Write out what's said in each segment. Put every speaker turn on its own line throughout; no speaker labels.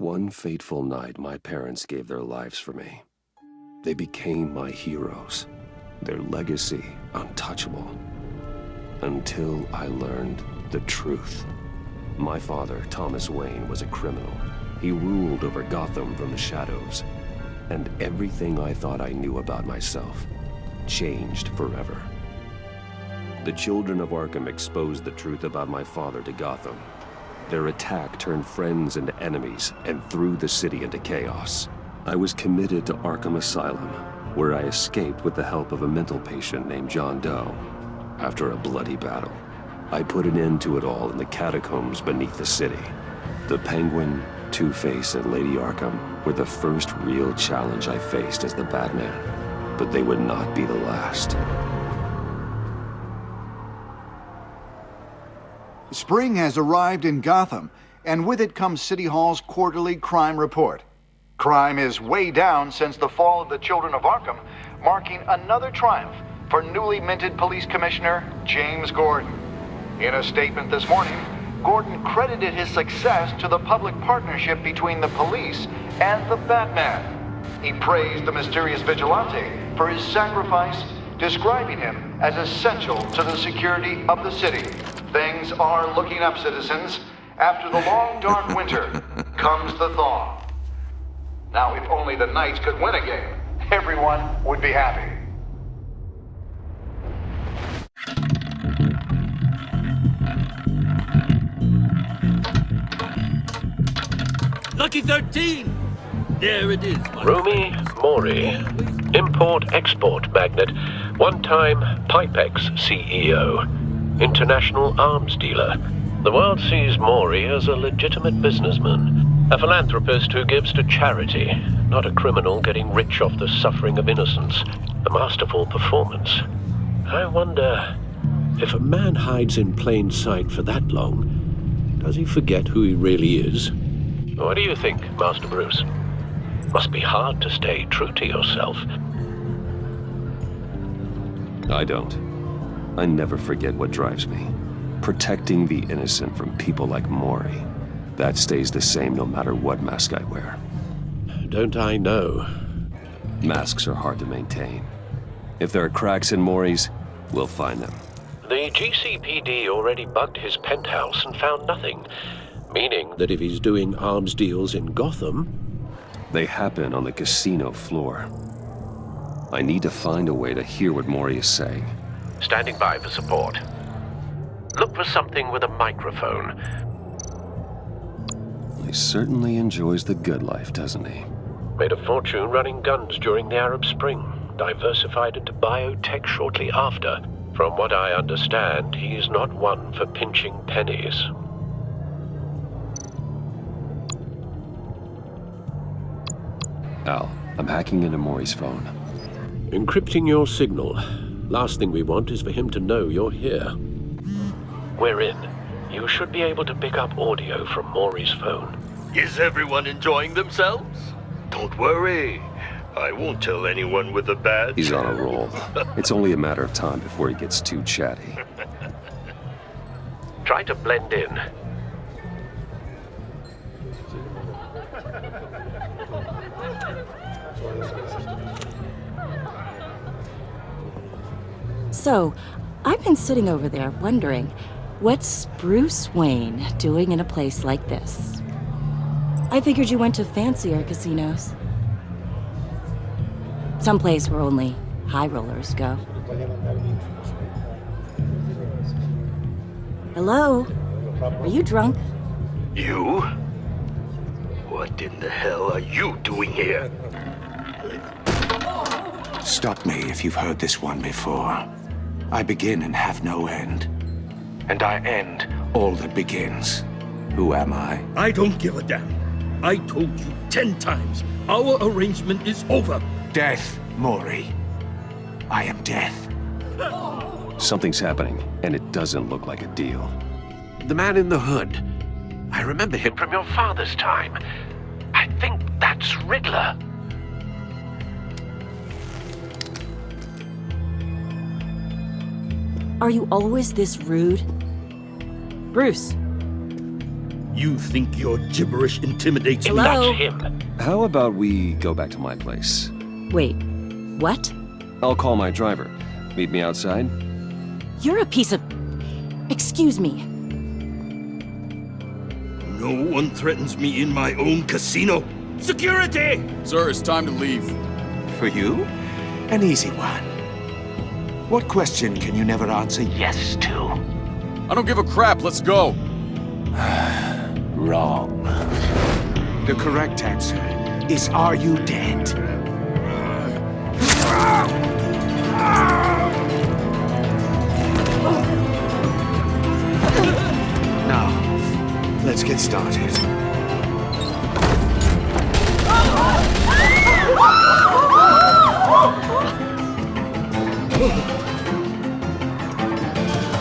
One fateful night, my parents gave their lives for me. They became my heroes, their legacy untouchable. Until I learned the truth. My father, Thomas Wayne, was a criminal. He ruled over Gotham from the shadows. And everything I thought I knew about myself changed forever. The children of Arkham exposed the truth about my father to Gotham. Their attack turned friends into enemies and threw the city into chaos. I was committed to Arkham Asylum, where I escaped with the help of a mental patient named John Doe. After a bloody battle, I put an end to it all in the catacombs beneath the city. The Penguin, Two-Face, and Lady Arkham were the first real challenge I faced as the Batman, but they would not be the last.
Spring has arrived in Gotham, and with it comes City Hall's quarterly crime report. Crime is way down since the fall of the Children of Arkham, marking another triumph for newly minted Police Commissioner James Gordon. In a statement this morning, Gordon credited his success to the public partnership between the police and the Batman. He praised the mysterious vigilante for his sacrifice, describing him as essential to the security of the city. Things are looking up, citizens. After the long, dark winter comes the thaw. Now, if only the Knights could win a game, everyone would be happy.
Lucky 13! There it is.
Romy Mori, import-export magnate, one-time Pipex CEO, international arms dealer. The world sees Mori as a legitimate businessman, a philanthropist who gives to charity, not a criminal getting rich off the suffering of innocence. A masterful performance. I wonder, if a man hides in plain sight for that long, does he forget who he really is? What do you think, Master Bruce? Must be hard to stay true to yourself.
I don't. I never forget what drives me. Protecting the innocent from people like Mori. That stays the same no matter what mask I wear.
Don't I know?
Masks are hard to maintain. If there are cracks in Mori's, we'll find them.
The GCPD already bugged his penthouse and found nothing. Meaning that if he's doing arms deals in Gotham...
They happen on the casino floor. I need to find a way to hear what Mori is saying.
Standing by for support. Look for something with a microphone.
He certainly enjoys the good life, doesn't he?
Made a fortune running guns during the Arab Spring. Diversified into biotech shortly after. From what I understand, he's not one for pinching pennies.
Al, I'm hacking into Mori's phone.
Encrypting your signal. Last thing we want is for him to know you're here. We're in. You should be able to pick up audio from Mori's phone.
Is everyone enjoying themselves?
Don't worry. I won't tell anyone with a badge.
He's on a roll. It's only a matter of time before he gets too chatty.
Try to blend in.
So, I've been sitting over there wondering, what's Bruce Wayne doing in a place like this? I figured you went to fancier casinos. Someplace where only high rollers go. Hello? Are you drunk?
You? What in the hell are you doing here?
Stop me if you've heard this one before. I begin and have no end. And I end all that begins. Who am I?
I don't give a damn. I told you 10 times. Our arrangement is over.
Death, Mori. I am death.
Something's happening, and it doesn't look like a deal.
The man in the hood. I remember him from your father's time. I think that's Riddler.
Are you always this rude? Bruce.
You think your gibberish intimidates me?
Hello?
That's him.
How about we go back to my place?
Wait, what?
I'll call my driver. Meet me outside?
You're a piece of... Excuse me.
No one threatens me in my own casino. Security!
Sir, it's time to leave.
For you, an easy one. What question can you never answer yes to?
I don't give a crap, let's go.
Wrong. The correct answer is, are you dead? Now, let's get started.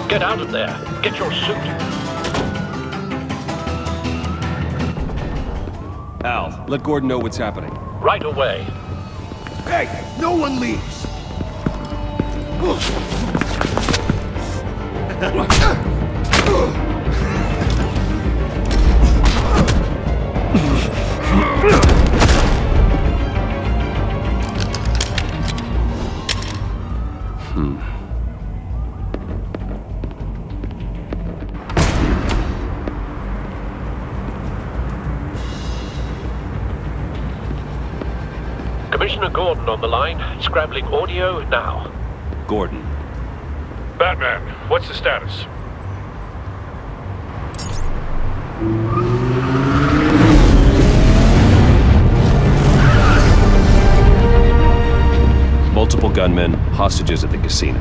Get out of there. Get your suit.
Al, let Gordon know what's happening.
Right away.
Hey, no one leaves!
Commissioner Gordon on the line. Scrambling audio now.
Gordon.
Batman, what's the status?
Multiple gunmen, hostages at the casino.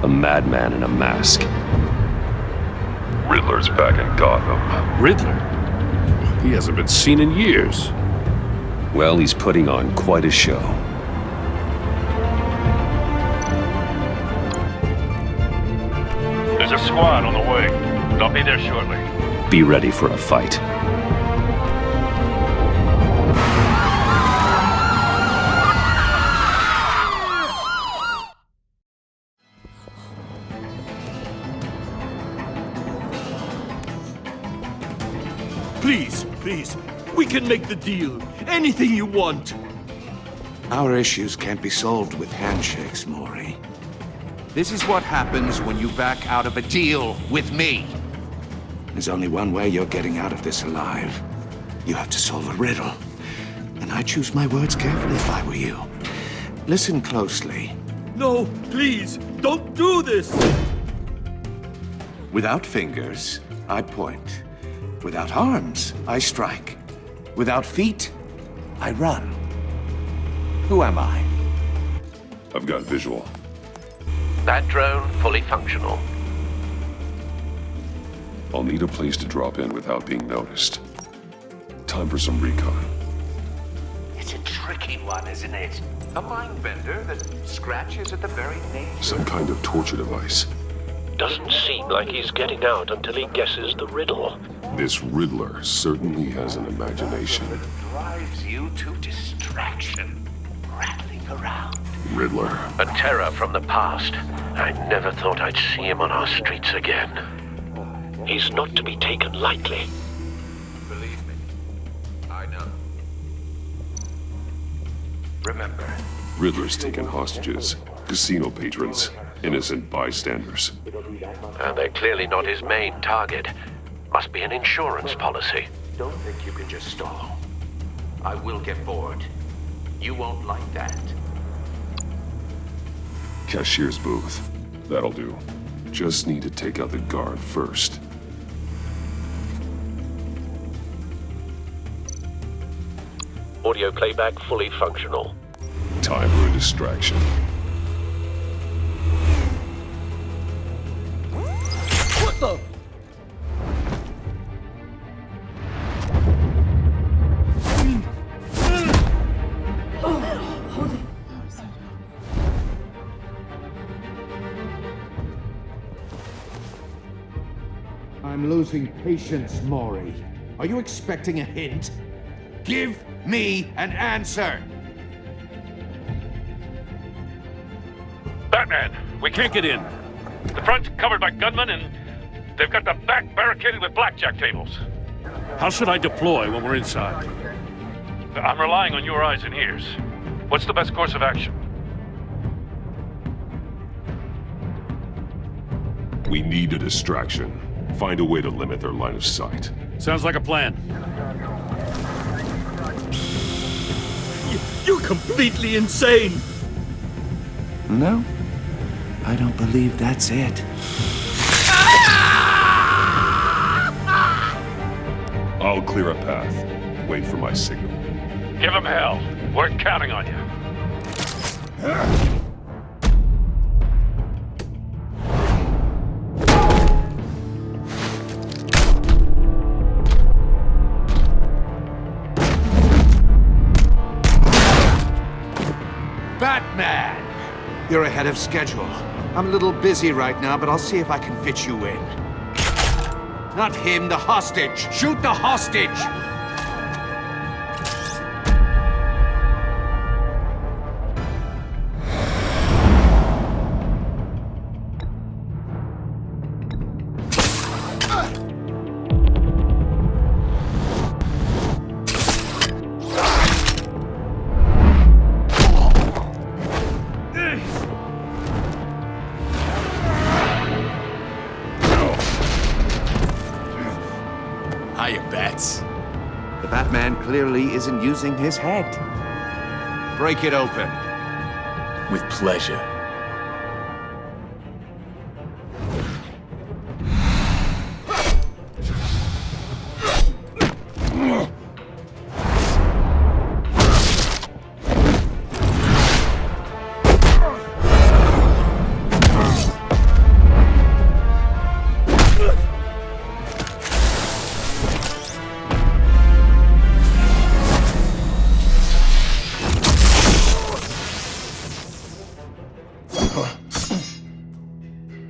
A madman in a mask.
Riddler's back in Gotham.
Riddler?
He hasn't been seen in years.
Well, he's putting on quite a show.
There's a squad on the way. I'll be there shortly.
Be ready for a fight.
Please, we can make the deal. Anything you want.
Our issues can't be solved with handshakes, Maury.
This is what happens when you back out of a deal with me.
There's only one way you're getting out of this alive. You have to solve a riddle. And I choose my words carefully if I were you. Listen closely.
No, please, don't do this.
Without fingers, I point. Without arms, I strike. Without feet, I run. Who am I?
I've got visual.
That drone fully functional.
I'll need a place to drop in without being noticed. Time for some recon.
It's a tricky one, isn't it? A mind bender that scratches at the very name.
Some kind of torture device.
Doesn't seem like he's getting out until he guesses the riddle.
This Riddler certainly has an imagination.
Drives you to distraction, rattling around.
Riddler.
A terror from the past. I never thought I'd see him on our streets again. He's not to be taken lightly.
Believe me, I know. Remember,
Riddler's taken hostages, casino patrons, innocent bystanders.
And they're clearly not his main target. Must be an insurance policy.
don't think you can just stall. I will get bored. You won't like that.
Cashier's booth. That'll do. Just need to take out the guard first.
Audio playback fully functional.
Time for a distraction.
What the?
I'm losing patience, Maury. Are you expecting a hint? Give me an answer!
Batman, we can't get in. The front's covered by gunmen and
They've got the back barricaded with blackjack tables.
How should I deploy when we're inside?
I'm relying on your eyes and ears. What's the best course of action?
We need a distraction. Find a way to limit their line of sight.
Sounds like a plan. You're completely insane!
No, I don't believe that's it.
I'll clear a path. Wait for my signal.
Give them hell. We're counting on you.
Batman! You're ahead of schedule. I'm a little busy right now, but I'll see if I can fit you in. Not him, the hostage! Shoot the hostage!
Hiya, Bats.
The Batman clearly isn't using his head. Break it open.
With pleasure.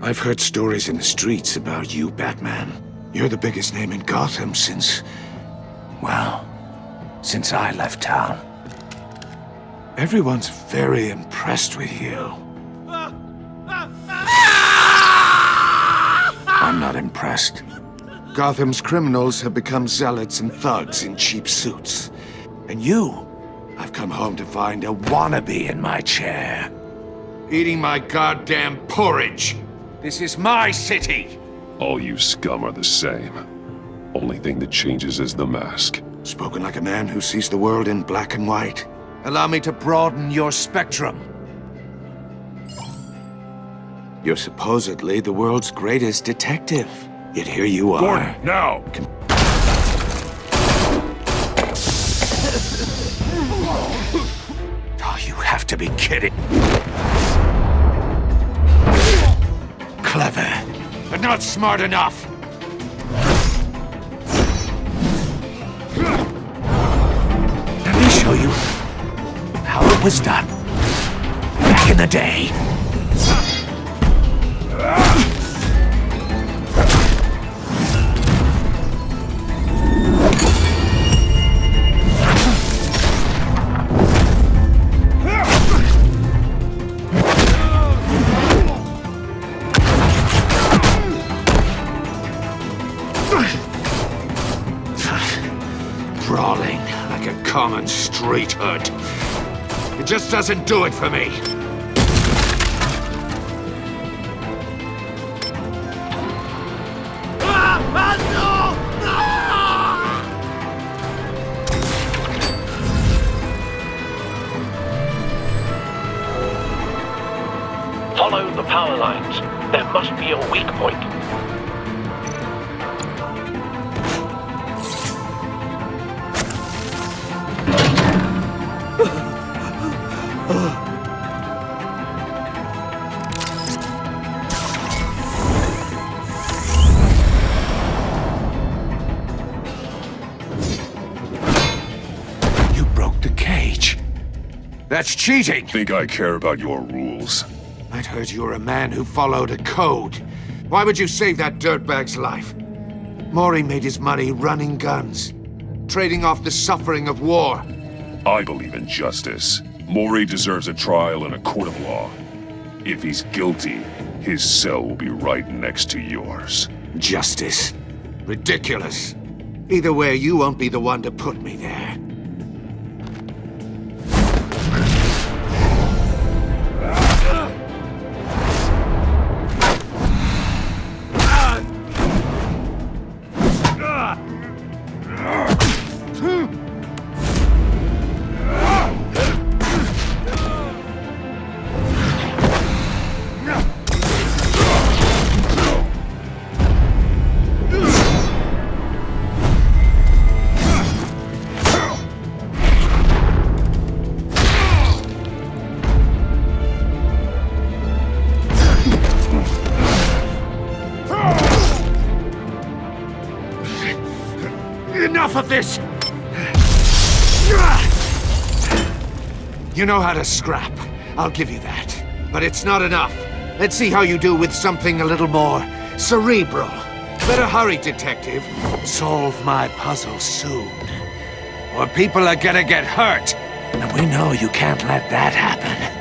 I've heard stories in the streets about you, Batman. You're the biggest name in Gotham since... well, since I left town. Everyone's very impressed with you. I'm not impressed. Gotham's criminals have become zealots and thugs in cheap suits. And you, I've come home to find a wannabe in my chair. Eating my goddamn porridge. This is my city!
All you scum are the same. Only thing that changes is the mask.
Spoken like a man who sees the world in black and white.
Allow me to broaden your spectrum.
You're supposedly the world's greatest detective. Yet here you are.
Gordon, now!
Oh, you have to be kidding. Clever, but not smart enough. Let me show you how it was done back in the day. Brawling like a common street hood. It just doesn't do it for me.
Follow the power lines. There must be a weak point.
You broke the cage. That's cheating!
Think I care about your rules?
I'd heard you were a man who followed a code. Why would you save that dirtbag's life? Maury made his money running guns, trading off the suffering of war.
I believe in justice. Maury deserves a trial in a court of law. If he's guilty, his cell will be right next to yours.
Justice. Ridiculous. Either way, you won't be the one to put me there.
Enough of this! You know how to scrap. I'll give you that. But it's not enough. Let's see how you do with something a little more cerebral. Better hurry, detective. Solve my puzzle soon. Or people are gonna get hurt. And we know you can't let that happen.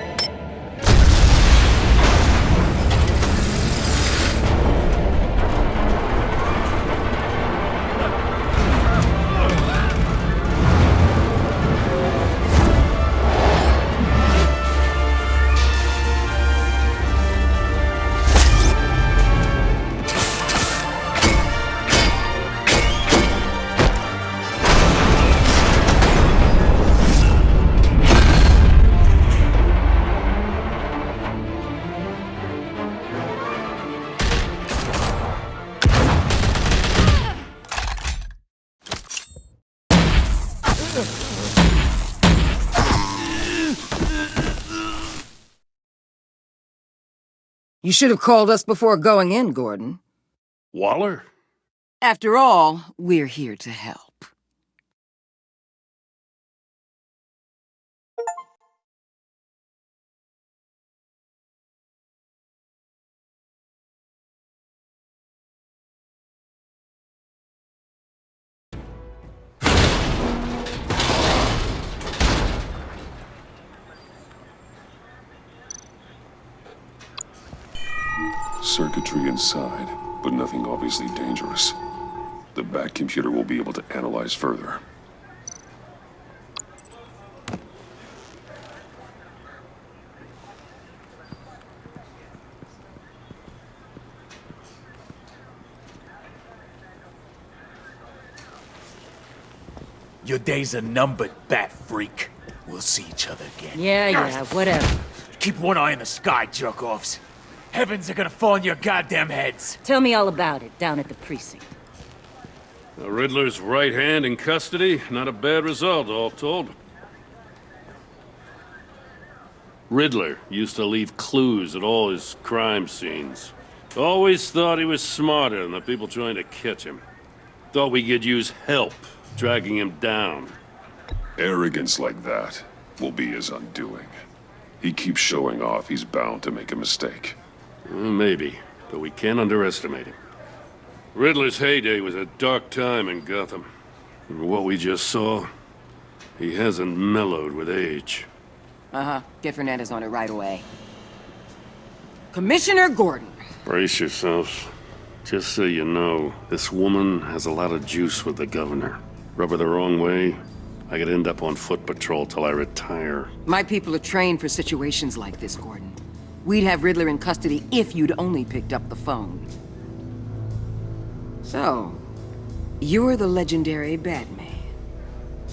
You should have called us before going in, Gordon.
Waller?
After all, we're here to help.
Circuitry inside, but nothing obviously dangerous. The back computer will be able to analyze further.
Your days are numbered, bat freak. We'll see each other again.
Yeah, whatever.
Keep one eye in the sky, jerk-offs. Heavens are gonna fall on your goddamn heads.
Tell me all about it down at the precinct.
The Riddler's right hand in custody. Not a bad result, all told. Riddler used to leave clues at all his crime scenes. Always thought he was smarter than the people trying to catch him. Thought we could use help dragging him down.
Arrogance like that will be his undoing. He keeps showing off, he's bound to make a mistake.
Maybe, but we can't underestimate him. Riddler's heyday was a dark time in Gotham. And what we just saw, he hasn't mellowed with age.
Uh-huh. Get Fernandez on it right away. Commissioner Gordon.
Brace yourselves. Just so you know, this woman has a lot of juice with the governor. Rub her the wrong way, I could end up on foot patrol till I retire.
My people are trained for situations like this, Gordon. We'd have Riddler in custody if you'd only picked up the phone. So, you're the legendary Batman.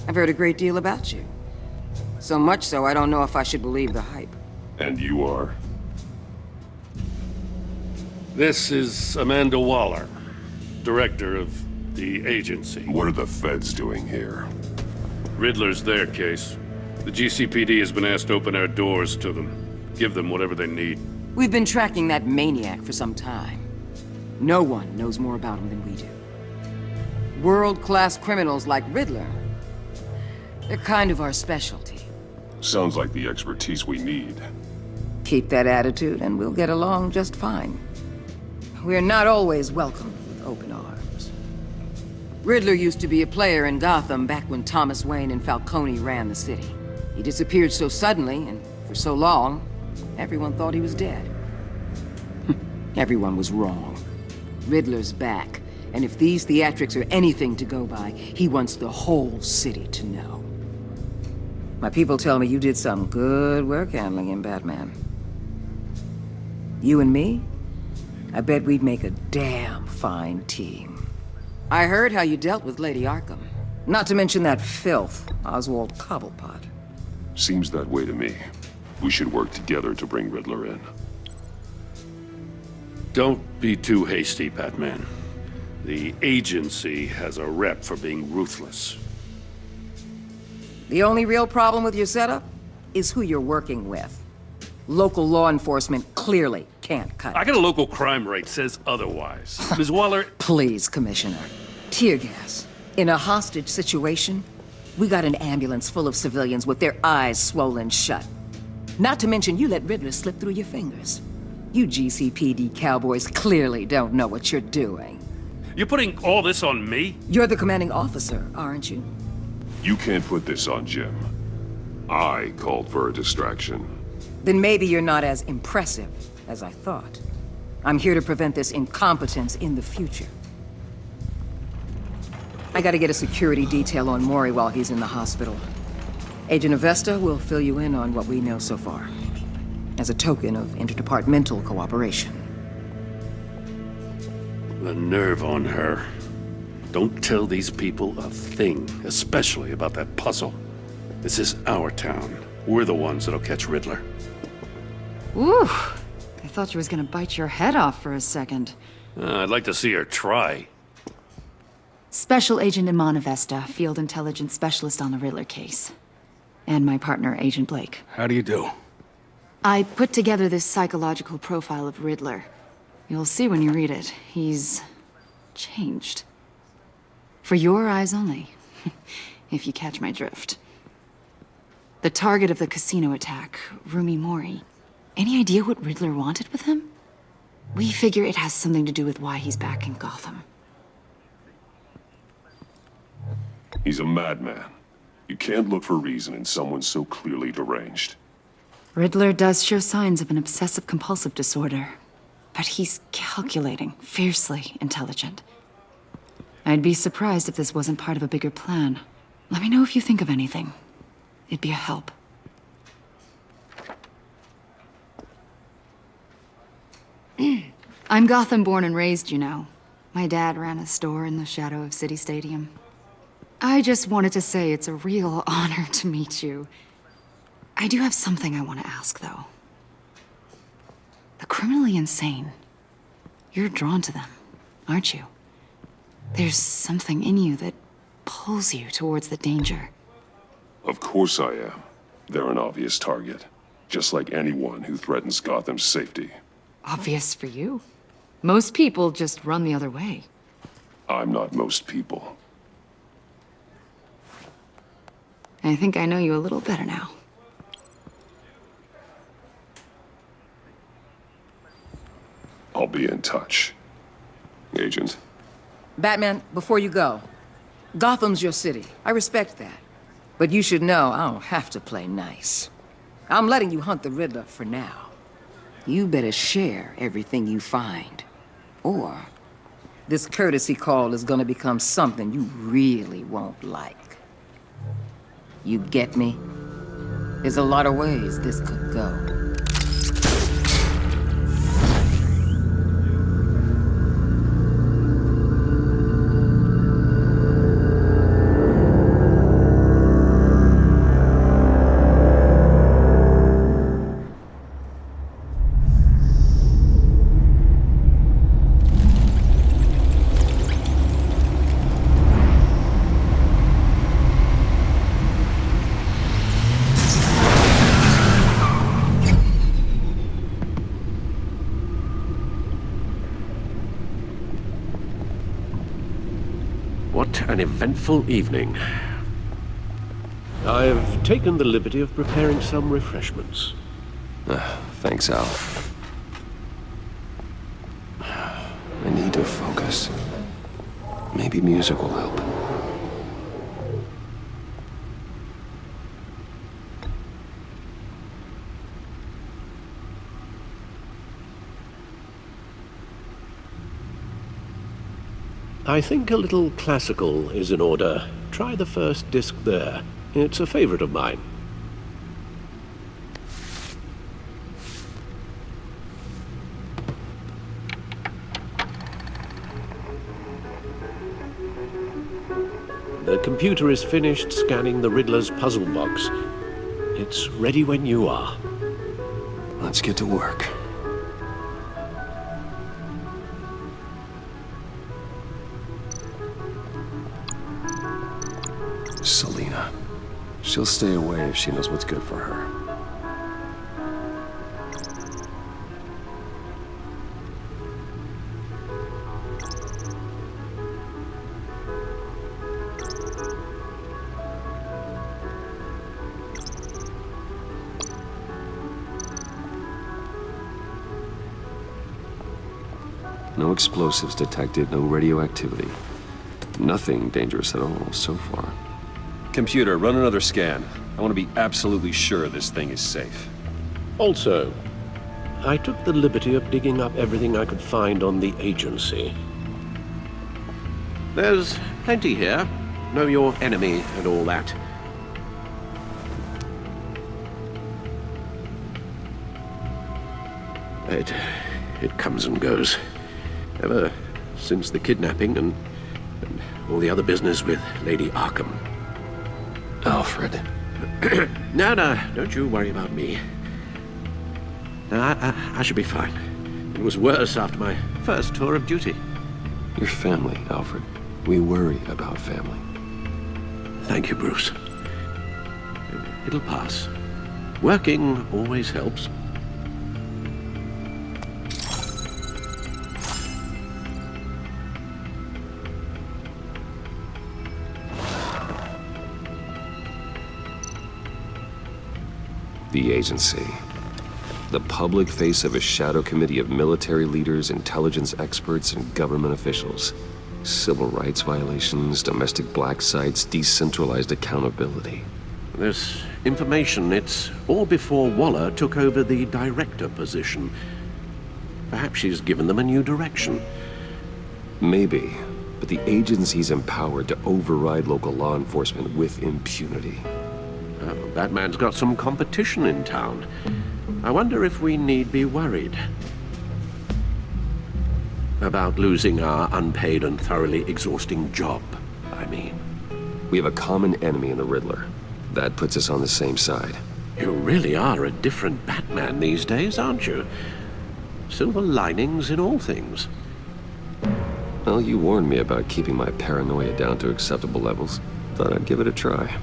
I've heard a great deal about you. So much so, I don't know if I should believe the hype.
And you are?
This is Amanda Waller, director of the agency.
What are the feds doing here?
Riddler's their case. The GCPD has been asked to open our doors to them. Give them whatever they need.
We've been tracking that maniac for some time. No one knows more about him than we do. World-class criminals like Riddler. They're kind of our specialty.
Sounds like the expertise we need.
Keep that attitude and we'll get along just fine. We're not always welcomed with open arms. Riddler used to be a player in Gotham back when Thomas Wayne and Falcone ran the city. He disappeared so suddenly and for so long, everyone thought he was dead. Everyone was wrong. Riddler's back. And if these theatrics are anything to go by, he wants the whole city to know. My people tell me you did some good work handling him, Batman. You and me? I bet we'd make a damn fine team. I heard how you dealt with Lady Arkham. Not to mention that filth, Oswald Cobblepot.
Seems that way to me. We should work together to bring Riddler in.
Don't be too hasty, Batman. The agency has a rep for being ruthless.
The only real problem with your setup is who you're working with. Local law enforcement clearly can't cut it.
I got a local crime rate says otherwise. Ms. Waller...
Please, Commissioner. Tear gas. In a hostage situation, we got an ambulance full of civilians with their eyes swollen shut. Not to mention you let Riddler slip through your fingers. You GCPD cowboys clearly don't know what you're doing.
You're putting all this on me?
You're the commanding officer, aren't you?
You can't put this on Jim. I called for a distraction.
Then maybe you're not as impressive as I thought. I'm here to prevent this incompetence in the future. I gotta get a security detail on Mori while he's in the hospital. Agent Avesta will fill you in on what we know so far, as a token of interdepartmental cooperation.
The nerve on her. Don't tell these people a thing, especially about that puzzle. This is our town. We're the ones that'll catch Riddler.
Ooh, I thought she was gonna bite your head off for a second.
I'd like to see her try.
Special Agent Iman Avesta, Field Intelligence Specialist on the Riddler case. And my partner, Agent Blake.
How do you do?
I put together this psychological profile of Riddler. You'll see when you read it. He's changed. For your eyes only, if you catch my drift. The target of the casino attack, Rumi Mori. Any idea what Riddler wanted with him? We figure it has something to do with why he's back in Gotham.
He's a madman. You can't look for reason in someone so clearly deranged.
Riddler does show signs of an obsessive-compulsive disorder, but he's calculating, fiercely intelligent. I'd be surprised if this wasn't part of a bigger plan. Let me know if you think of anything. It'd be a help. I'm Gotham born and raised, you know. My dad ran a store in the shadow of City Stadium. I just wanted to say it's a real honor to meet you. I do have something I want to ask, though. The criminally insane. You're drawn to them, aren't you? There's something in you that pulls you towards the danger.
Of course I am. They're an obvious target. Just like anyone who threatens Gotham's safety.
Obvious for you. Most people just run the other way.
I'm not most people.
I think I know you a little better now.
I'll be in touch. Agent.
Batman, before you go, Gotham's your city. I respect that. But you should know I don't have to play nice. I'm letting you hunt the Riddler for now. You better share everything you find. Or this courtesy call is gonna become something you really won't like. You get me? There's a lot of ways this could go.
What an eventful evening. I've taken the liberty of preparing some refreshments.
Thanks, Al. I need to focus. Maybe music will help.
I think a little classical is in order. Try the first disc there. It's a favorite of mine. The computer is finished scanning the Riddler's puzzle box. It's ready when you are.
Let's get to work. Selina. She'll stay away if she knows what's good for her. No explosives detected, no radioactivity. Nothing dangerous at all so far. Computer, run another scan. I want to be absolutely sure this thing is safe.
Also, I took the liberty of digging up everything I could find on the agency. There's plenty here. Know your enemy and all that. It comes and goes. Ever since the kidnapping and all the other business with Lady Arkham.
Alfred.
No, don't you worry about me. No, I should be fine. It was worse after my first tour of duty.
Your family, Alfred. We worry about family.
Thank you, Bruce. It'll pass. Working always helps.
The agency. The public face of a shadow committee of military leaders, intelligence experts, and government officials. Civil rights violations, domestic black sites, decentralized accountability.
This information, it's all before Waller took over the director position. Perhaps she's given them a new direction.
Maybe, but the agency's empowered to override local law enforcement with impunity.
Batman's got some competition in town. I wonder if we need be worried about losing our unpaid and thoroughly exhausting job, I mean.
We have a common enemy in the Riddler. That puts us on the same side.
You really are a different Batman these days, aren't you? Silver linings in all things.
Well, you warned me about keeping my paranoia down to acceptable levels. Thought I'd give it a try.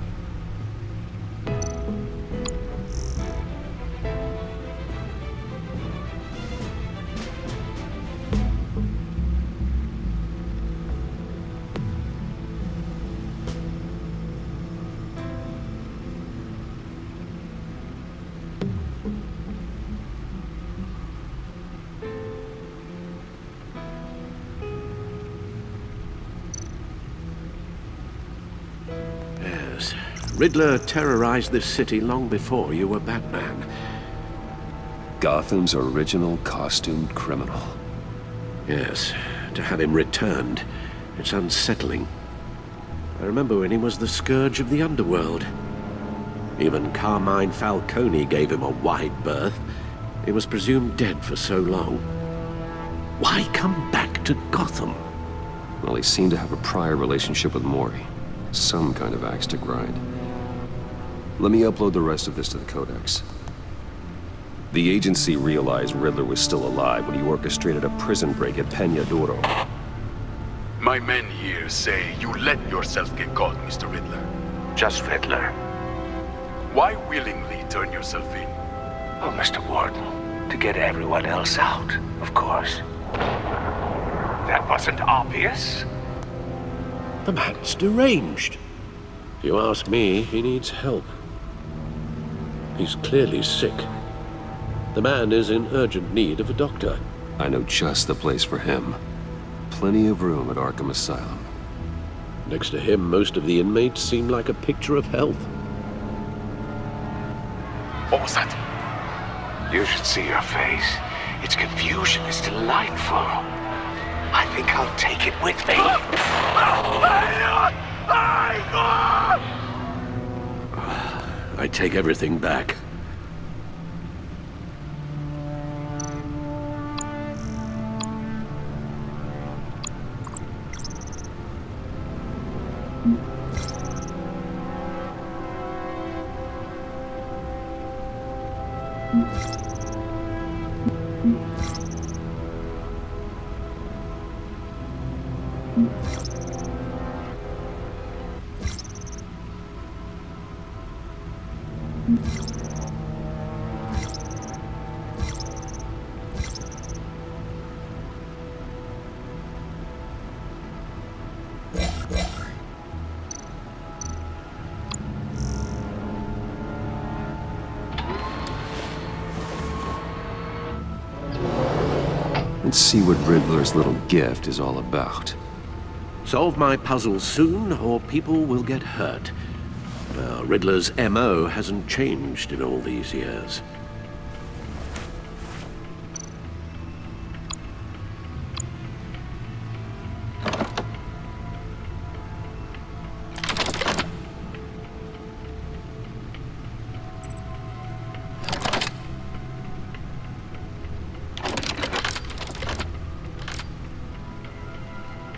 Riddler terrorized this city long before you were Batman.
Gotham's original costumed criminal.
Yes, to have him returned, it's unsettling. I remember when he was the scourge of the underworld. Even Carmine Falcone gave him a wide berth. He was presumed dead for so long. Why come back to Gotham?
Well, he seemed to have a prior relationship with Mori. Some kind of axe to grind. Let me upload the rest of this to the Codex. The agency realized Riddler was still alive when he orchestrated a prison break at Peña Duro.
My men here say you let yourself get caught, Mr. Riddler.
Just Riddler.
Why willingly turn yourself in?
Oh, Mr. Warden, to get everyone else out, of course. That wasn't obvious.
The man's deranged. If you ask me, he needs help. He's clearly sick. The man is in urgent need of a doctor.
I know just the place for him. Plenty of room at Arkham Asylum.
Next to him, most of the inmates seem like a picture of health.
What was that?
You should see your face. Its confusion is delightful. I think I'll take it with me.
I take everything back.
Let's see what Riddler's little gift is all about.
Solve my puzzle soon, or people will get hurt. Well, Riddler's MO hasn't changed in all these years.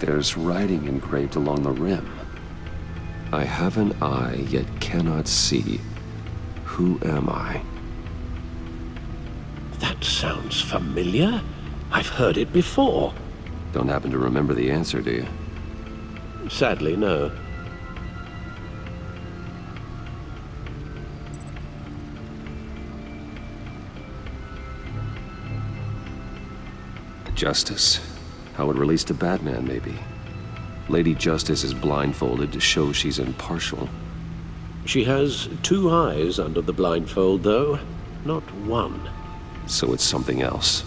There's writing engraved along the rim. I have an eye, yet cannot see. Who am I?
That sounds familiar. I've heard it before.
Don't happen to remember the answer, do you?
Sadly, no.
Justice. How it relates to Batman, maybe. Lady Justice is blindfolded to show she's impartial.
She has 2 eyes under the blindfold, though, not 1.
So it's something else.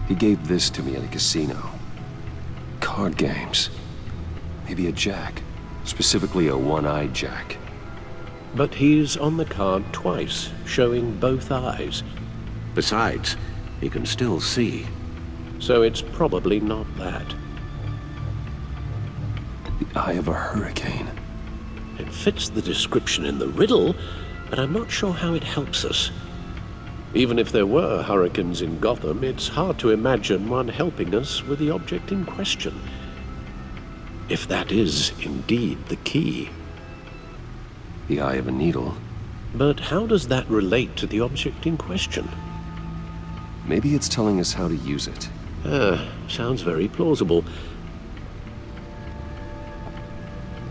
He gave this to me at a casino. Card games. Maybe a jack. Specifically a one-eyed jack.
But he's on the card twice, showing both eyes. Besides, he can still see. So it's probably not that.
The eye of a hurricane.
It fits the description in the riddle, but I'm not sure how it helps us. Even if there were hurricanes in Gotham, it's hard to imagine one helping us with the object in question. If that is indeed the key.
The eye of a needle.
But how does that relate to the object in question?
Maybe it's telling us how to use it.
Sounds very plausible.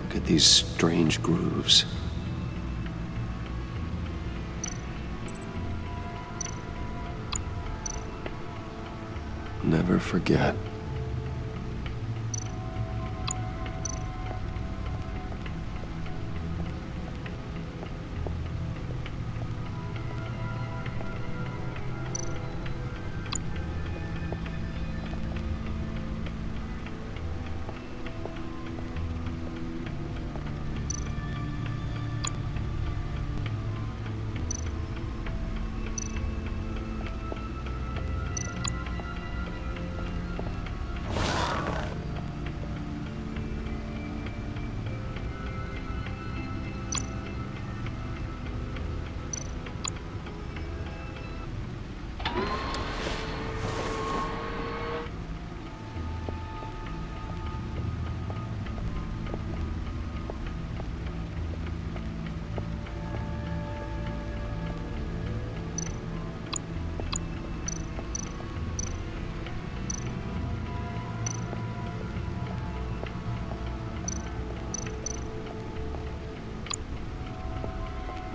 Look at these strange grooves. Never forget.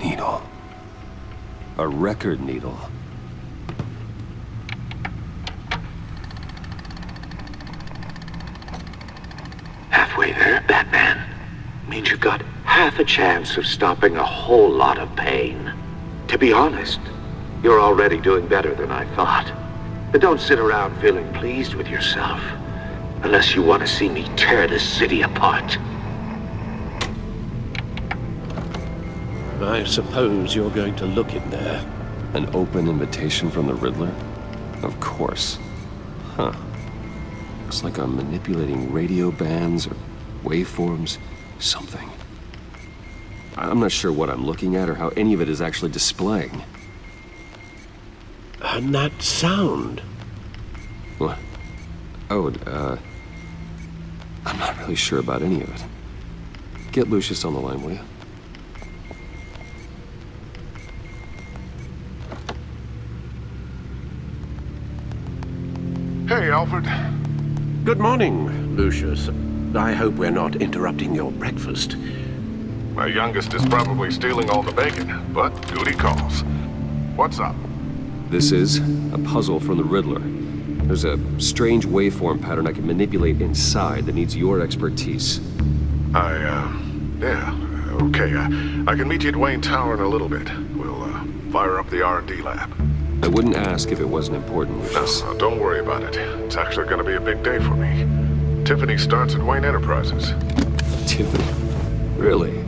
Needle. A record needle.
Halfway there, Batman. Means you've got half a chance of stopping a whole lot of pain. To be honest, You're already doing better than I thought. But don't sit around feeling pleased with yourself. Unless you want to see me tear this city apart.
I suppose you're going to look in there.
An open invitation from the Riddler? Of course. Huh. Looks like I'm manipulating radio bands or waveforms, something. I'm not sure what I'm looking at or how any of it is actually displaying.
And that sound?
What? Oh, I'm not really sure about any of it. Get Lucius on the line, will you?
Hey, Alfred.
Good morning, Lucius. I hope we're not interrupting your breakfast.
My youngest is probably stealing all the bacon, but duty calls. What's up?
This is a puzzle from the Riddler. There's a strange waveform pattern I can manipulate inside that needs your expertise.
Yeah, okay. I can meet you at Wayne Tower in a little bit. We'll, fire up the R&D lab.
I wouldn't ask if it wasn't important, Lucius.
No, don't worry about it. It's actually gonna be a big day for me. Tiffany starts at Wayne Enterprises.
Tiffany? Really?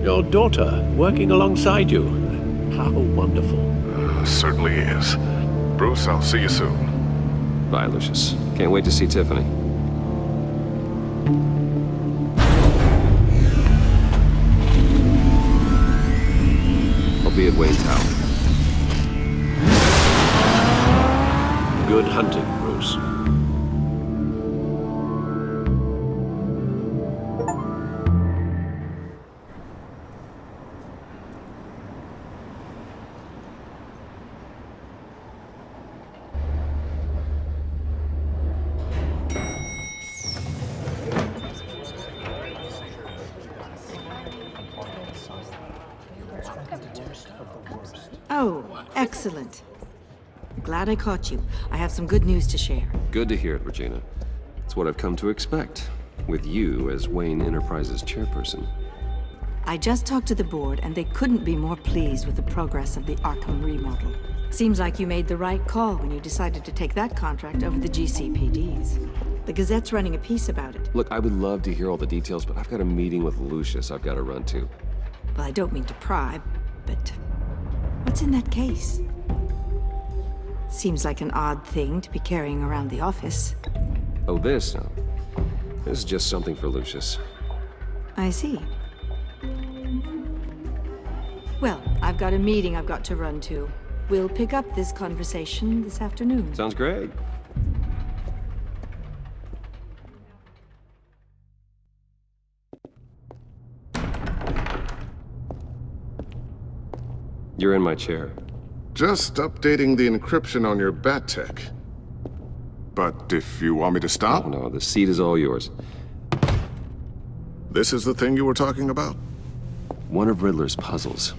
Your daughter, working alongside you. How wonderful.
Certainly is. Bruce, I'll see you soon.
Bye, Lucius. Can't wait to see Tiffany. I'll be at Wayne Tower.
Good hunting, Bruce.
Oh, excellent. Glad I caught you. I have some good news to share.
Good to hear it, Regina. It's what I've come to expect, with you as Wayne Enterprises chairperson.
I just talked to the board, and they couldn't be more pleased with the progress of the Arkham remodel. Seems like you made the right call when you decided to take that contract over the GCPD's. The Gazette's running a piece about it.
Look, I would love to hear all the details, but I've got a meeting with Lucius I've got to run to.
Well, I don't mean to pry, but what's in that case? Seems like an odd thing to be carrying around the office.
Oh, this? No. This is just something for Lucius.
I see. Well, I've got a meeting I've got to run to. We'll pick up this conversation this afternoon.
Sounds great. You're in my chair.
Just updating the encryption on your bat tech. But if you want me to stop?
Oh, no, the seat is all yours.
This is the thing you were talking about?
One of Riddler's puzzles.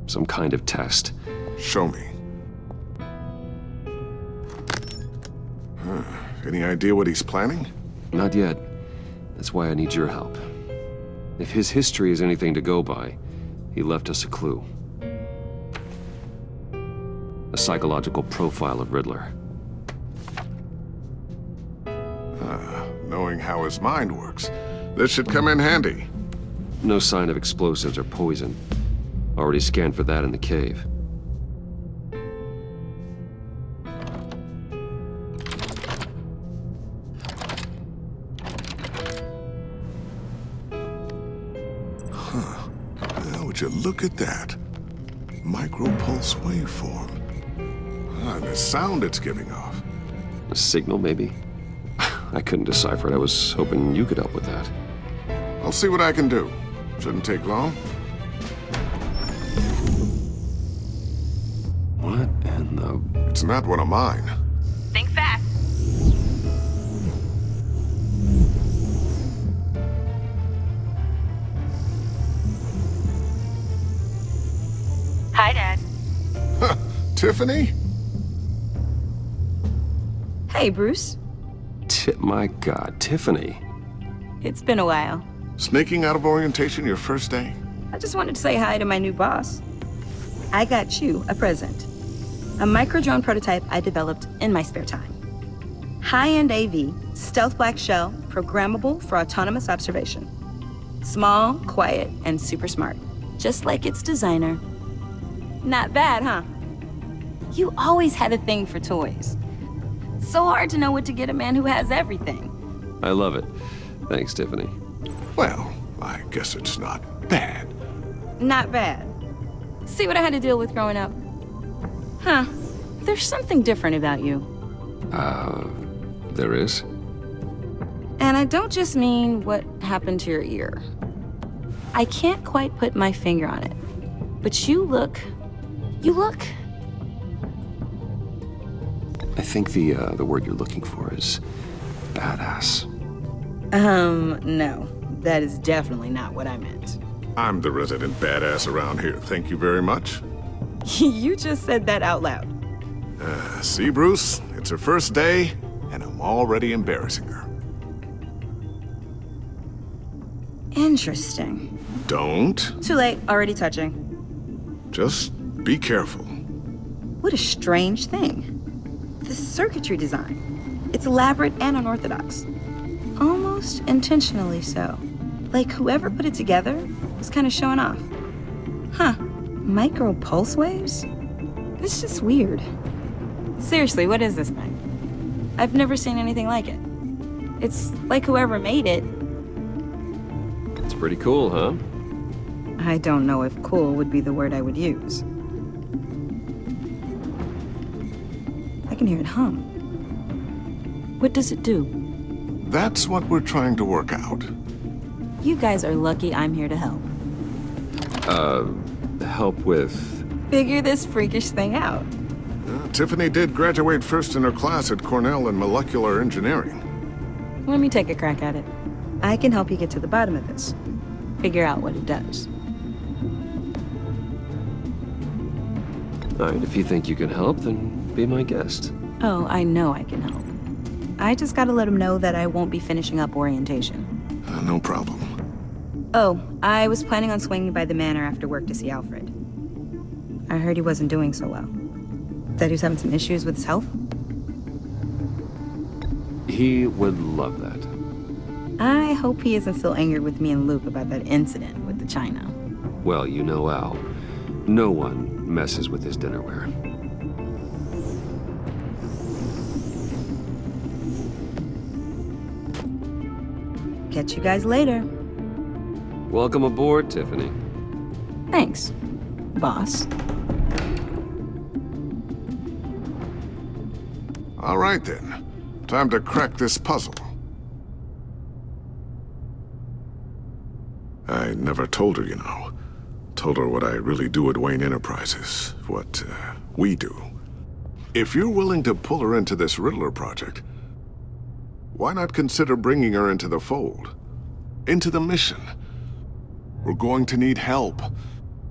Some kind of test.
Show me. Any idea what he's planning?
Not yet. That's why I need your help. If his history is anything to go by, he left us a clue. A psychological profile of Riddler.
Knowing how his mind works, this should come in handy.
No sign of explosives or poison. Already scanned for that in the cave.
Now, would you look at that? Micropulse waveform. And the sound it's giving off.
A signal, maybe? I couldn't decipher it. I was hoping you could help with that.
I'll see what I can do. Shouldn't take long.
What in the...
It's not one of mine.
Think fast. Hi, Dad.
Tiffany?
Hey, Bruce.
My God, Tiffany.
It's been a while.
Sneaking out of orientation your first day?
I just wanted to say hi to my new boss. I got you a present. A micro-drone prototype I developed in my spare time. High-end AV, stealth black shell, programmable for autonomous observation. Small, quiet, and super smart. Just like its designer. Not bad, huh? You always had a thing for toys. So hard to know what to get a man who has everything.
I love it. Thanks, Tiffany.
Well, I guess it's not bad.
Not bad. See what I had to deal with growing up? Huh. There's something different about you.
There is?
And I don't just mean what happened to your ear. I can't quite put my finger on it. But you look...
I think the word you're looking for is badass.
No. That is definitely not what I meant.
I'm the resident badass around here. Thank you very much.
You just said that out loud.
See, Bruce? It's her first day, and I'm already embarrassing her.
Interesting.
Don't.
Too late. Already touching.
Just be careful.
What a strange thing. The circuitry design. It's elaborate and unorthodox. Almost intentionally so. Like whoever put it together was kind of showing off. Huh. Micro pulse waves? It's just weird. Seriously, what is this thing? I've never seen anything like it. It's like whoever made it.
It's pretty cool, huh?
I don't know if cool would be the word I would use. I can hear it hum. What does it do?
That's what we're trying to work out.
You guys are lucky I'm here to help.
Help with...
Figure this freakish thing out.
Tiffany did graduate first in her class at Cornell in molecular engineering.
Let me take a crack at it. I can help you get to the bottom of this. Figure out what it does.
All right, if you think you can help, then be my guest.
Oh, I know I can help. I just gotta let him know that I won't be finishing up orientation.
No problem.
Oh, I was planning on swinging by the manor after work to see Alfred. I heard he wasn't doing so well. That he was having some issues with his health?
He would love that.
I hope he isn't still angered with me and Luke about that incident with the china.
Well, you know Al. No one messes with his dinnerware.
Catch you guys later.
Welcome aboard, Tiffany.
Thanks, boss.
All right, then. Time to crack this puzzle. I never told her, you know. Told her what I really do at Wayne Enterprises. What, we do. If you're willing to pull her into this Riddler project, why not consider bringing her into the fold? Into the mission? We're going to need help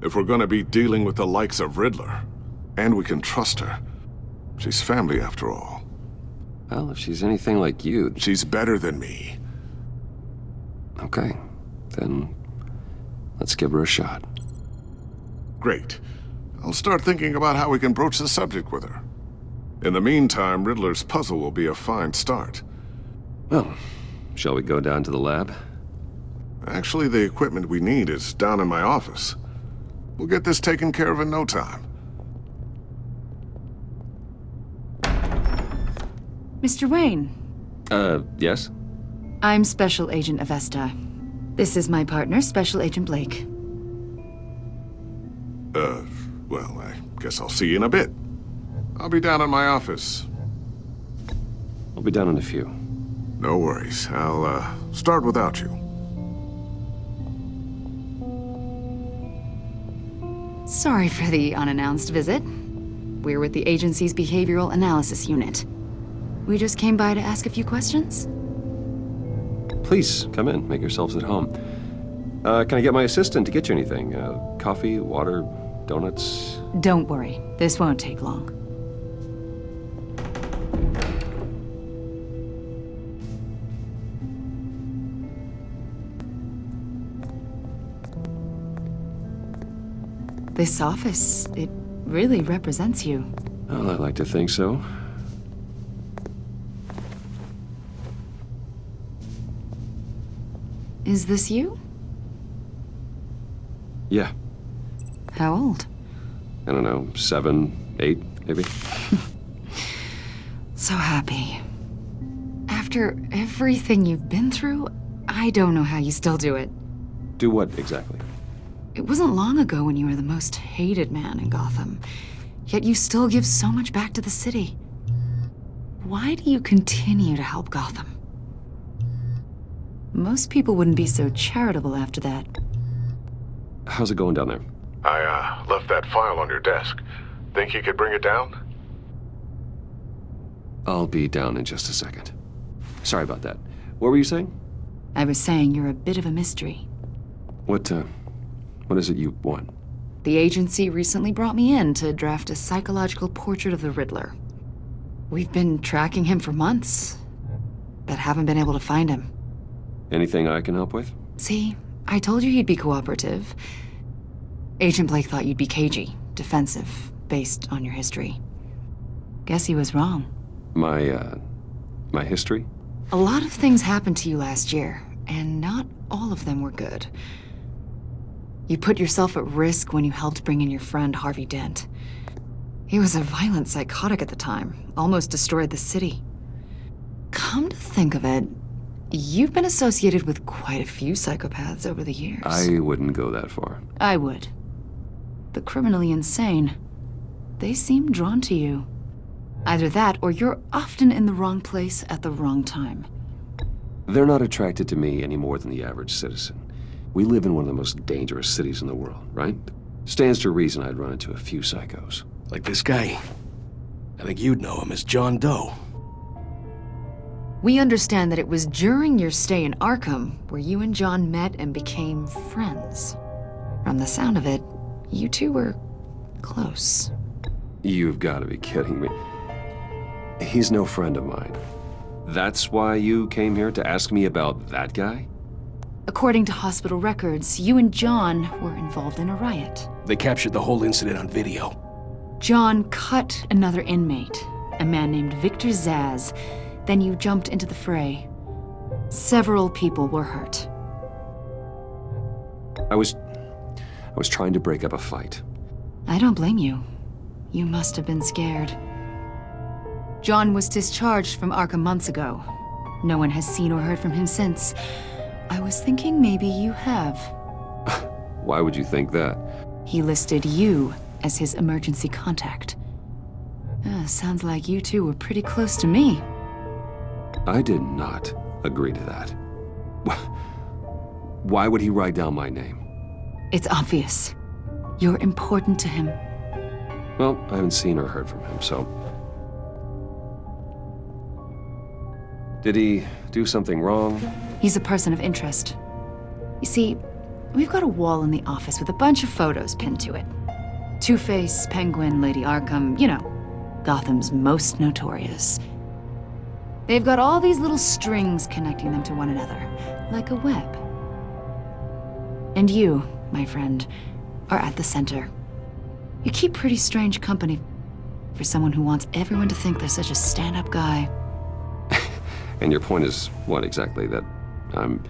if we're going to be dealing with the likes of Riddler. And we can trust her. She's family, after all.
Well, if she's anything like you...
She's better than me.
Okay, then let's give her a shot.
Great. I'll start thinking about how we can broach the subject with her. In the meantime, Riddler's puzzle will be a fine start.
Well, shall we go down to the lab?
Actually, the equipment we need is down in my office. We'll get this taken care of in no time.
Mr. Wayne.
Yes?
I'm Special Agent Avesta. This is my partner, Special Agent Blake.
Well, I guess I'll see you in a bit. I'll be down in my office.
I'll be down in a few.
No worries. I'll, start without you.
Sorry for the unannounced visit. We're with the agency's Behavioral Analysis Unit. We just came by to ask a few questions.
Please, come in. Make yourselves at home. Can I get my assistant to get you anything? Coffee, water, donuts?
Don't worry. This won't take long. This office, it really represents you.
Well, I like to think so.
Is this you?
Yeah.
How old?
I don't know, 7, 8, maybe?
So happy. After everything you've been through, I don't know how you still do it.
Do what, exactly?
It wasn't long ago when you were the most hated man in Gotham, yet you still give so much back to the city. Why do you continue to help Gotham? Most people wouldn't be so charitable after that.
How's it going down there?
I, left that file on your desk. Think you could bring it down?
I'll be down in just a second. Sorry about that. What were you saying?
I was saying you're a bit of a mystery.
What is it you want?
The agency recently brought me in to draft a psychological portrait of the Riddler. We've been tracking him for months, but haven't been able to find him.
Anything I can help with?
See, I told you he'd be cooperative. Agent Blake thought you'd be cagey, defensive, based on your history. Guess he was wrong.
My history?
A lot of things happened to you last year, and not all of them were good. You put yourself at risk when you helped bring in your friend Harvey Dent. He was a violent psychotic at the time, almost destroyed the city. Come to think of it, you've been associated with quite a few psychopaths over the years.
I wouldn't go that far.
I would. The criminally insane. They seem drawn to you. Either that, or you're often in the wrong place at the wrong time.
They're not attracted to me any more than the average citizen. We live in one of the most dangerous cities in the world, right? Stands to reason I'd run into a few psychos.
Like this guy. I think you'd know him as John Doe.
We understand that it was during your stay in Arkham where you and John met and became friends. From the sound of it, you two were close.
You've got to be kidding me. He's no friend of mine. That's why you came here to ask me about that guy?
According to hospital records, you and John were involved in a riot.
They captured the whole incident on video.
John cut another inmate, a man named Victor Zsasz. Then you jumped into the fray. Several people were hurt.
I was trying to break up a fight.
I don't blame you. You must have been scared. John was discharged from Arkham months ago. No one has seen or heard from him since. I was thinking maybe you have.
Why would you think that?
He listed you as his emergency contact. Sounds like you two were pretty close to me.
I did not agree to that. Why would he write down my name?
It's obvious. You're important to him.
Well, I haven't seen or heard from him, so... Did he do something wrong?
He's a person of interest. You see, we've got a wall in the office with a bunch of photos pinned to it. Two-Face, Penguin, Lady Arkham, you know, Gotham's most notorious. They've got all these little strings connecting them to one another, like a web. And you, my friend, are at the center. You keep pretty strange company for someone who wants everyone to think they're such a stand-up guy.
And your point is what exactly? That I'm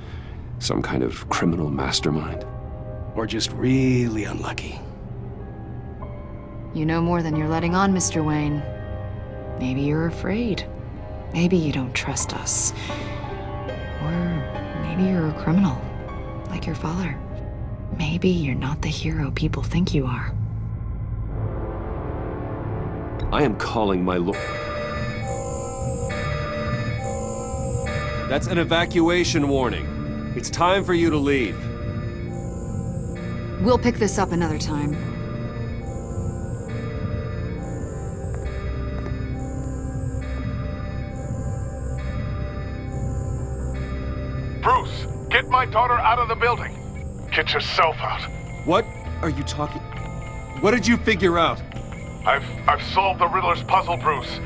some kind of criminal mastermind?
Or just really unlucky?
You know more than you're letting on, Mr. Wayne. Maybe you're afraid. Maybe you don't trust us. Or maybe you're a criminal, like your father. Maybe you're not the hero people think you are.
I am calling my lord. That's an evacuation warning. It's time for you to leave.
We'll pick this up another time.
Bruce, get my daughter out of the building. Get yourself out.
What are you talking? What did you figure out?
I've solved the Riddler's puzzle, Bruce.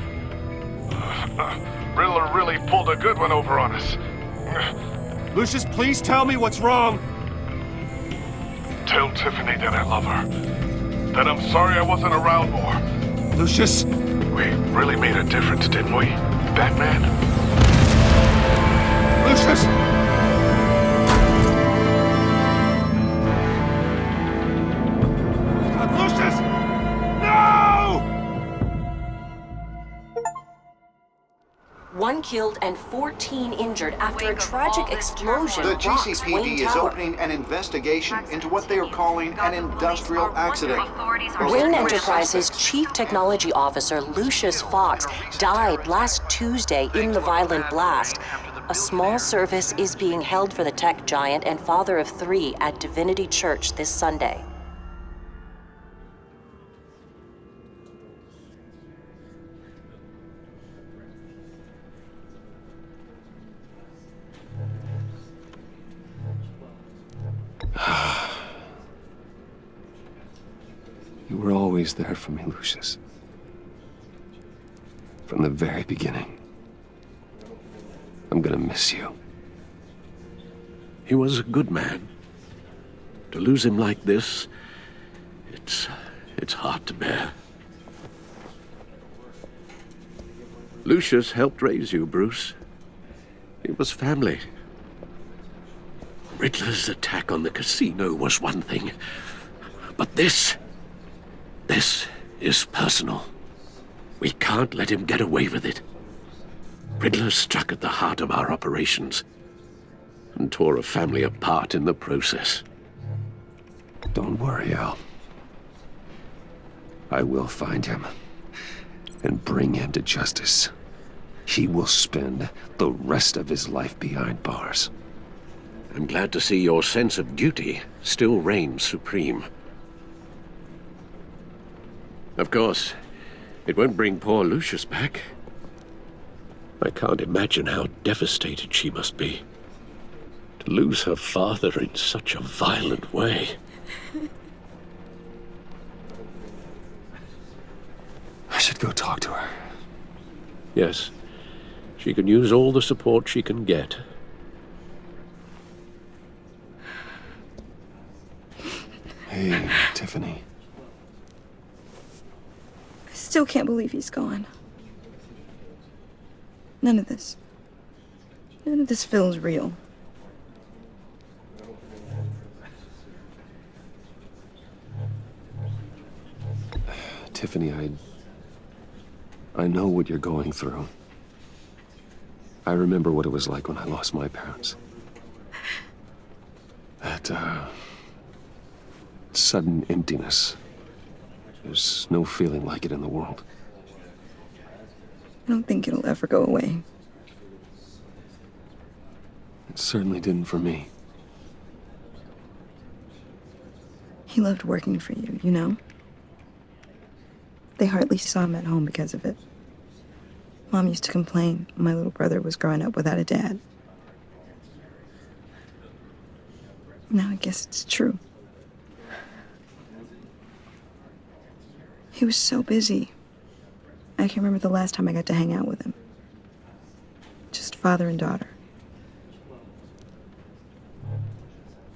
Riddler really pulled a good one over on us.
Lucius, please tell me what's wrong.
Tell Tiffany that I love her. That I'm sorry I wasn't around more.
Lucius,
We really made a difference, didn't we, Batman?
Lucius! Lucius! No!
1 killed and 14 injured after a tragic explosion
The
rocks Wayne
GCPD is
Tower.
opening an investigation into what they are calling an industrial accident.
Wayne Enterprises' chief technology officer, Lucius Fox, died last Tuesday in the violent blast. A small service is being held for the tech giant and father of 3 at Divinity Church this Sunday.
You were always there for me, Lucius. From the very beginning. I'm gonna miss you.
He was a good man. To lose him like this, it's hard to bear. Lucius helped raise you, Bruce. It was family. Riddler's attack on the casino was one thing, but this is personal. We can't let him get away with it. Riddler struck at the heart of our operations and tore a family apart in the process.
Don't worry, Al. I will find him and bring him to justice. He will spend the rest of his life behind bars.
I'm glad to see your sense of duty still reigns supreme. Of course, it won't bring poor Lucius back. I can't imagine how devastated she must be. To lose her father in such a violent way.
I should go talk to her.
Yes, she can use all the support she can get.
Hey, Tiffany.
I still can't believe he's gone. None of this feels real.
Tiffany, I know what you're going through. I remember what it was like when I lost my parents. That, sudden emptiness. There's no feeling like it in the world.
I don't think it'll ever go away.
It certainly didn't for me.
He loved working for you, you know? They hardly saw him at home because of it. Mom used to complain my little brother was growing up without a dad. Now I guess it's true. He was so busy. I can't remember the last time I got to hang out with him. Just father and daughter.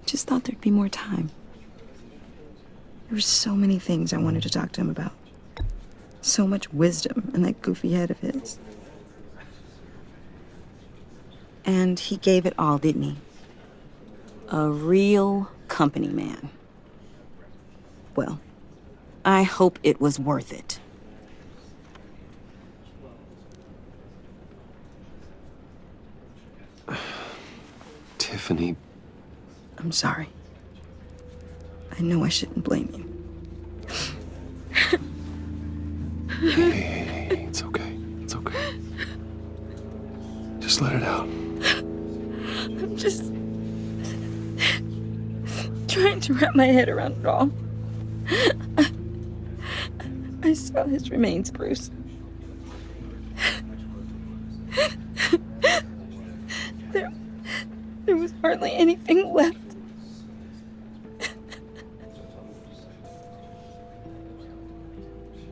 Just thought there'd be more time. There were so many things I wanted to talk to him about. So much wisdom in that goofy head of his. And he gave it all, didn't he? A real company man. Well, I hope it was worth it.
Tiffany.
I'm sorry. I know I shouldn't blame you.
Hey, it's okay. It's okay. Just let it out.
I'm just trying to wrap my head around it all. I saw his remains, Bruce. There was hardly anything left.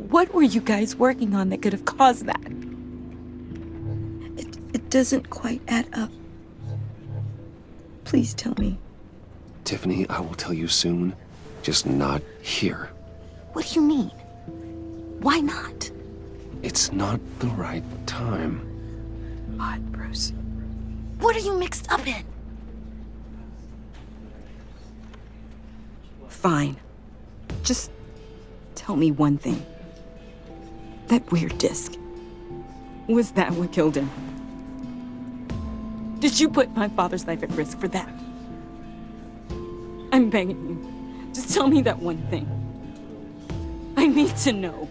What were you guys working on that could have caused that? It doesn't quite add up. Please tell me.
Tiffany, I will tell you soon. Just not here.
What do you mean? Why not?
It's not the right time.
God, Bruce. What are you mixed up in? Fine. Just tell me one thing. That weird disc. Was that what killed him? Did you put my father's life at risk for that? I'm begging you. Just tell me that one thing. I need to know.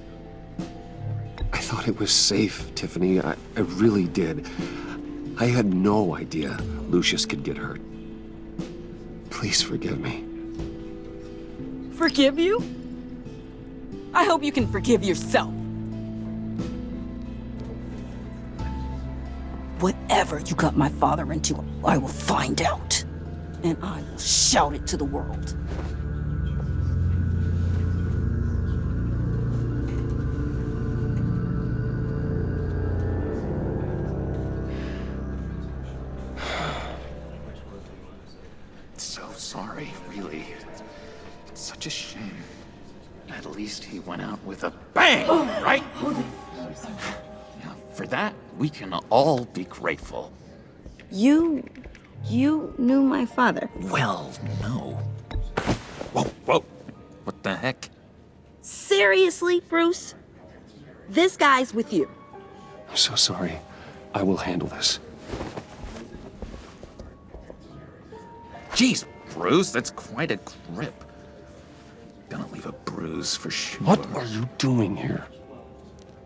I thought it was safe, Tiffany. I really did. I had no idea Lucius could get hurt. Please forgive me.
Forgive you? I hope you can forgive yourself. Whatever you got my father into, I will find out. And I will shout it to the world.
So sorry, really. It's such a shame. At least he went out with a bang, right? Now, for that, we can all be grateful.
You knew my father?
Well, no. Whoa. What the heck?
Seriously, Bruce? This guy's with you.
I'm so sorry. I will handle this.
Jeez, Bruce, that's quite a grip. Gonna leave a bruise for sure.
What are you doing here?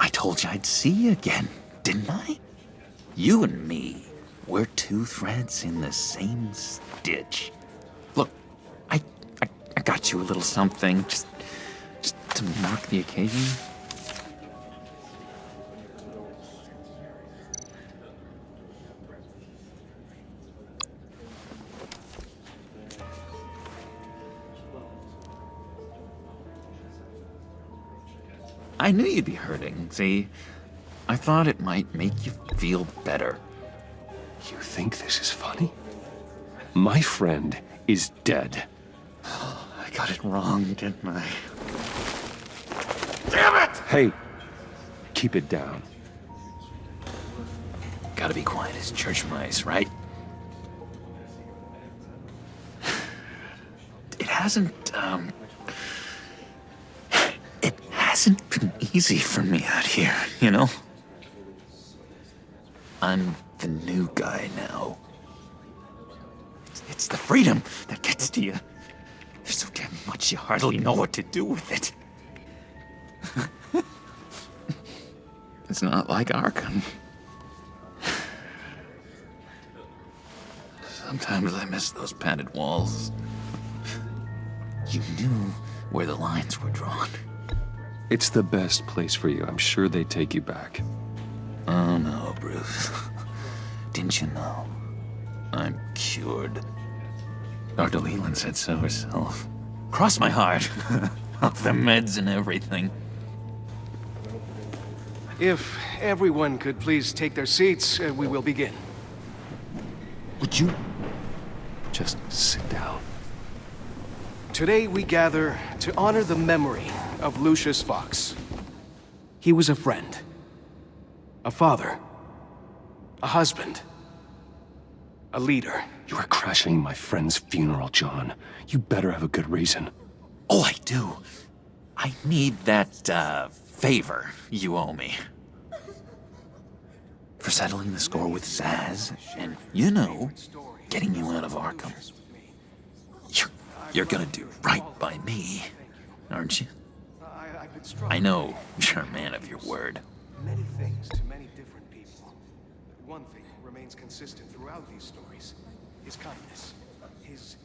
I told you I'd see you again, didn't I? You and me, we're two threads in the same stitch. Look, I got you a little something, just to mark the occasion. I knew you'd be hurting, see? I thought it might make you feel better.
You think this is funny? My friend is dead.
I got it wrong, didn't I?
Damn it! Hey, keep it down.
Gotta be quiet as church mice, right? It hasn't been easy for me out here, you know? I'm the new guy now. It's the freedom that gets to you. There's so damn much you hardly know what to do with it. It's not like Arkham. Sometimes I miss those padded walls. You knew where the lines were drawn.
It's the best place for you. I'm sure they take you back.
Oh no, Bruce. Didn't you know? I'm cured. Dr. Leland said so herself. Cross my heart. Off the meds and everything.
If everyone could please take their seats, we will begin.
Would you
just sit down?
Today we gather to honor the memory of Lucius Fox. He was a friend, a father, a husband, a leader.
You are crashing my friend's funeral, John. You better have a good reason.
Oh, I do. I need that, favor you owe me. For settling the score with Zaz, and, you know, getting you out of Arkham. You're gonna do right by me, aren't you? I know you're a man of your word.
Many things to many different people. One thing remains consistent throughout these stories. His kindness. His...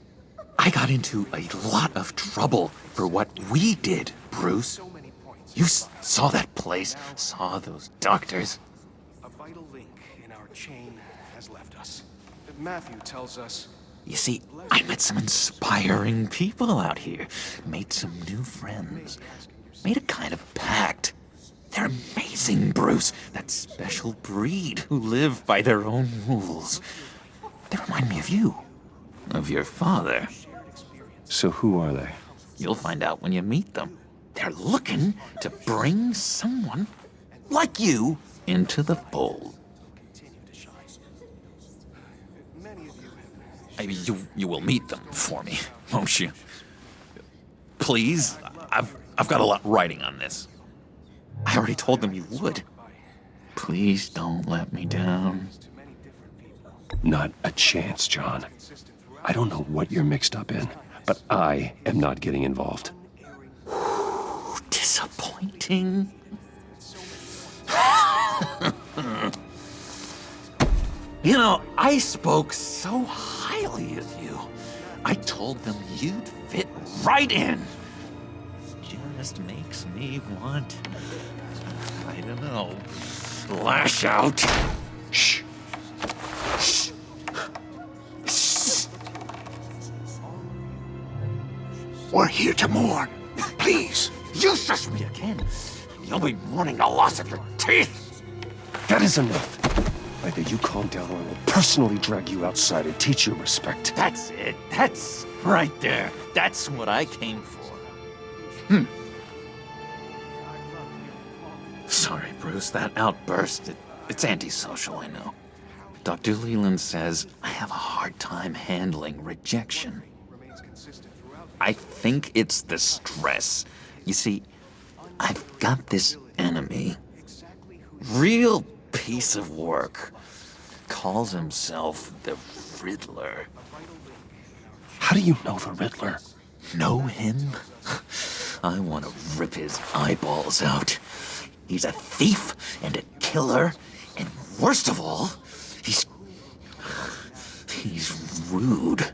I got into a lot of trouble for what we did, Bruce. You saw that place, saw those doctors.
A vital link in our chain has left us. Matthew tells us...
You see, I met some inspiring people out here. Made some new friends. Made a kind of pact. They're amazing, Bruce. That special breed who live by their own rules. They remind me of you. Of your father.
So who are they?
You'll find out when you meet them. They're looking to bring someone like you, into the fold. You will meet them for me, won't you? Please? I've got a lot riding on this. I already told them you would. Please don't let me down.
Not a chance, John. I don't know what you're mixed up in, but I am not getting involved.
Disappointing. You know, I spoke so highly of you. I told them you'd fit right in. Just makes me want, I don't know, lash out.
Shh.
Shh. Shh.
We're here to mourn. Please.
You shush me again. You'll be mourning the loss of your teeth.
That is enough. Either you calm down or I will personally drag you outside and teach you respect.
That's it. That's right there. That's what I came for. Sorry, Bruce. That outburst, it's antisocial, I know. Dr. Leland says I have a hard time handling rejection. I think it's the stress. You see, I've got this enemy. Real piece of work. Calls himself the Riddler.
How do you know the Riddler?
Know him? I want to rip his eyeballs out. He's a thief and a killer, and worst of all, he's rude.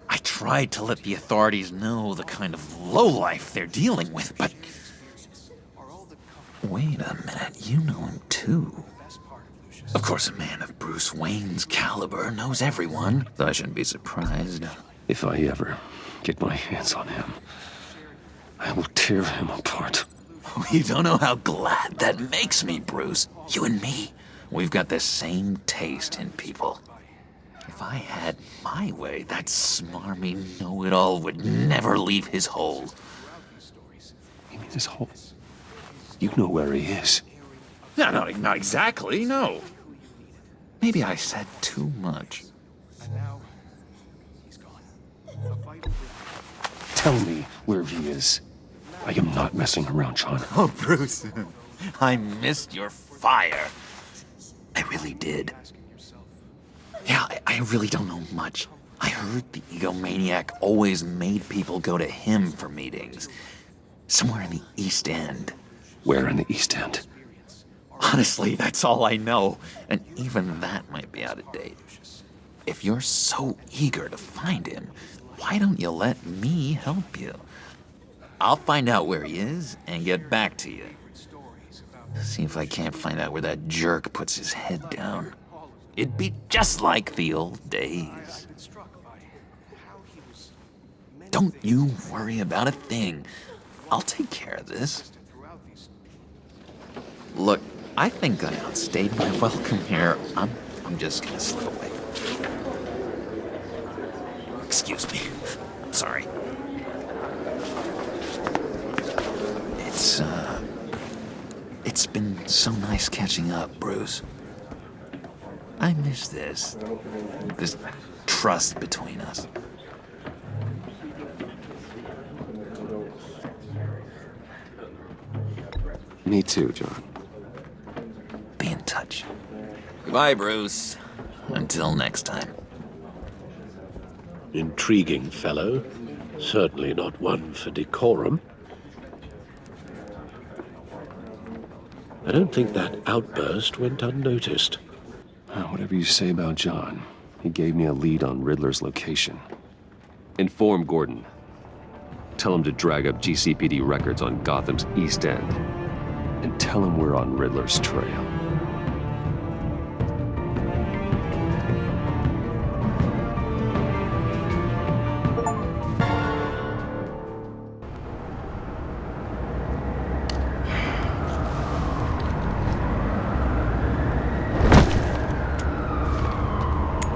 I tried to let the authorities know the kind of lowlife they're dealing with, but... Wait a minute, you know him too. Of course, a man of Bruce Wayne's caliber knows everyone, so I shouldn't be surprised.
If I ever get my hands on him, I will tear him apart.
You don't know how glad that makes me, Bruce. You and me, we've got the same taste in people. If I had my way, that smarmy know-it-all would never leave his hole.
You mean his hole? You know where he is.
No, not exactly, no. Maybe I said too much.
Tell me where he is. I am not messing around, John.
Oh, Bruce, I missed your fire. I really did. Yeah, I really don't know much. I heard the egomaniac always made people go to him for meetings. Somewhere in the East End.
Where in the East End?
Honestly, that's all I know. And even that might be out of date. If you're so eager to find him, why don't you let me help you? I'll find out where he is and get back to you. See if I can't find out where that jerk puts his head down. It'd be just like the old days. Don't you worry about a thing. I'll take care of this. Look, I think I outstayed my welcome here. I'm just gonna slip away. Excuse me. I'm sorry. It's been so nice catching up, Bruce. I miss this trust between us.
Me too, John.
Be in touch. Bye, Bruce. Until next time.
Intriguing fellow. Certainly not one for decorum. I don't think that outburst went unnoticed.
Whatever you say about John, he gave me a lead on Riddler's location. Inform Gordon. Tell him to drag up GCPD records on Gotham's East End. And tell him we're on Riddler's trail.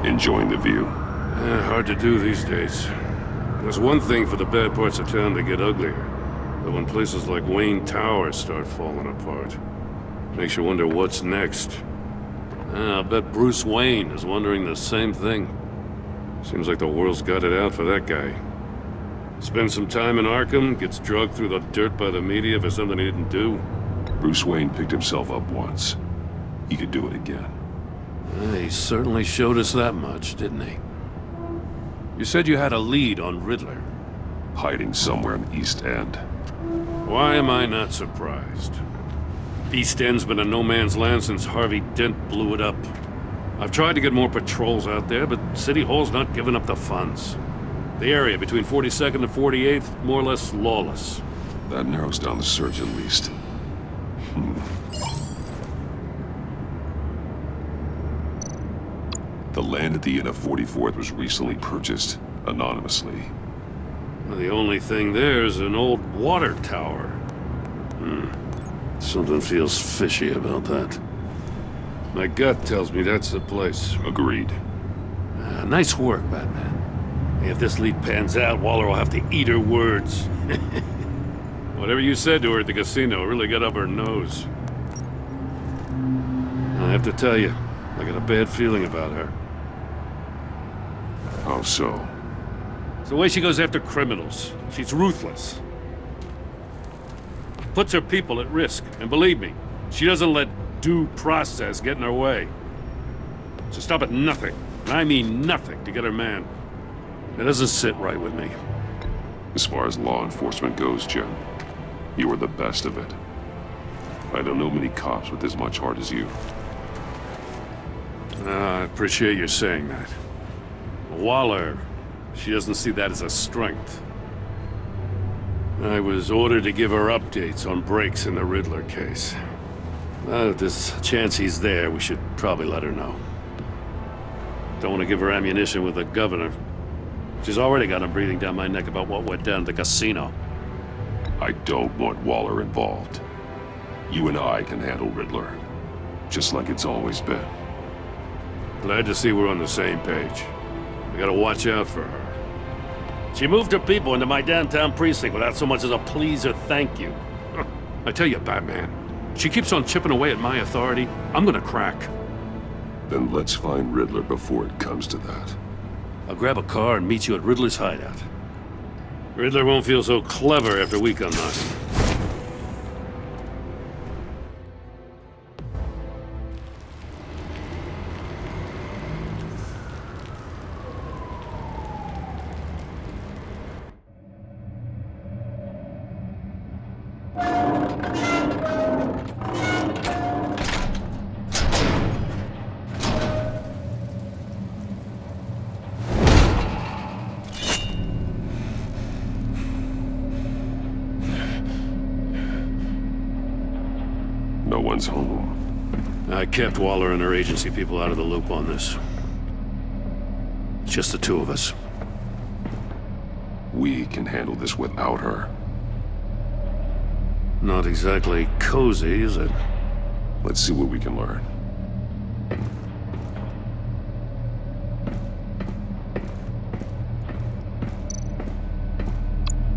Enjoying the view?
Hard to do these days. There's one thing for the bad parts of town to get uglier, but when places like Wayne Tower start falling apart. Makes you wonder what's next. I'll bet Bruce Wayne is wondering the same thing. Seems like the world's got it out for that guy. Spends some time in Arkham, gets drugged through the dirt by the media for something he didn't do.
Bruce Wayne picked himself up once. He could do it again.
He certainly showed us that much, didn't he? You said you had a lead on Riddler.
Hiding somewhere in the East End.
Why am I not surprised? East End's been a no-man's land since Harvey Dent blew it up. I've tried to get more patrols out there, but City Hall's not giving up the funds. The area between 42nd and 48th, more or less lawless.
That narrows down the search at least. The land at the end of 44th was recently purchased, anonymously.
Well, the only thing there is an old water tower. Something feels fishy about that. My gut tells me that's the place.
Agreed.
Nice work, Batman. If this lead pans out, Waller will have to eat her words. Whatever you said to her at the casino really got up her nose. I have to tell you, I got a bad feeling about her.
How so?
It's the way she goes after criminals. She's ruthless. Puts her people at risk. And believe me, she doesn't let due process get in her way. She'll stop at nothing, and I mean nothing, to get her man. It doesn't sit right with me.
As far as law enforcement goes, Jim, you are the best of it. I don't know many cops with as much heart as you.
I appreciate you saying that. Waller, she doesn't see that as a strength. I was ordered to give her updates on breaks in the Riddler case. If there's a chance he's there, we should probably let her know. Don't want to give her ammunition with the governor. She's already got him breathing down my neck about what went down at the casino.
I don't want Waller involved. You and I can handle Riddler, just like it's always been.
Glad to see we're on the same page. We gotta watch out for her. She moved her people into my downtown precinct without so much as a please or thank you. I tell you, Batman, she keeps on chipping away at my authority, I'm gonna crack.
Then let's find Riddler before it comes to that.
I'll grab a car and meet you at Riddler's hideout. Riddler won't feel so clever after we come knocking.
No one's home.
I kept Waller and her agency people out of the loop on this. It's just the two of us.
We can handle this without her.
Not exactly cozy, is it?
Let's see what we can learn.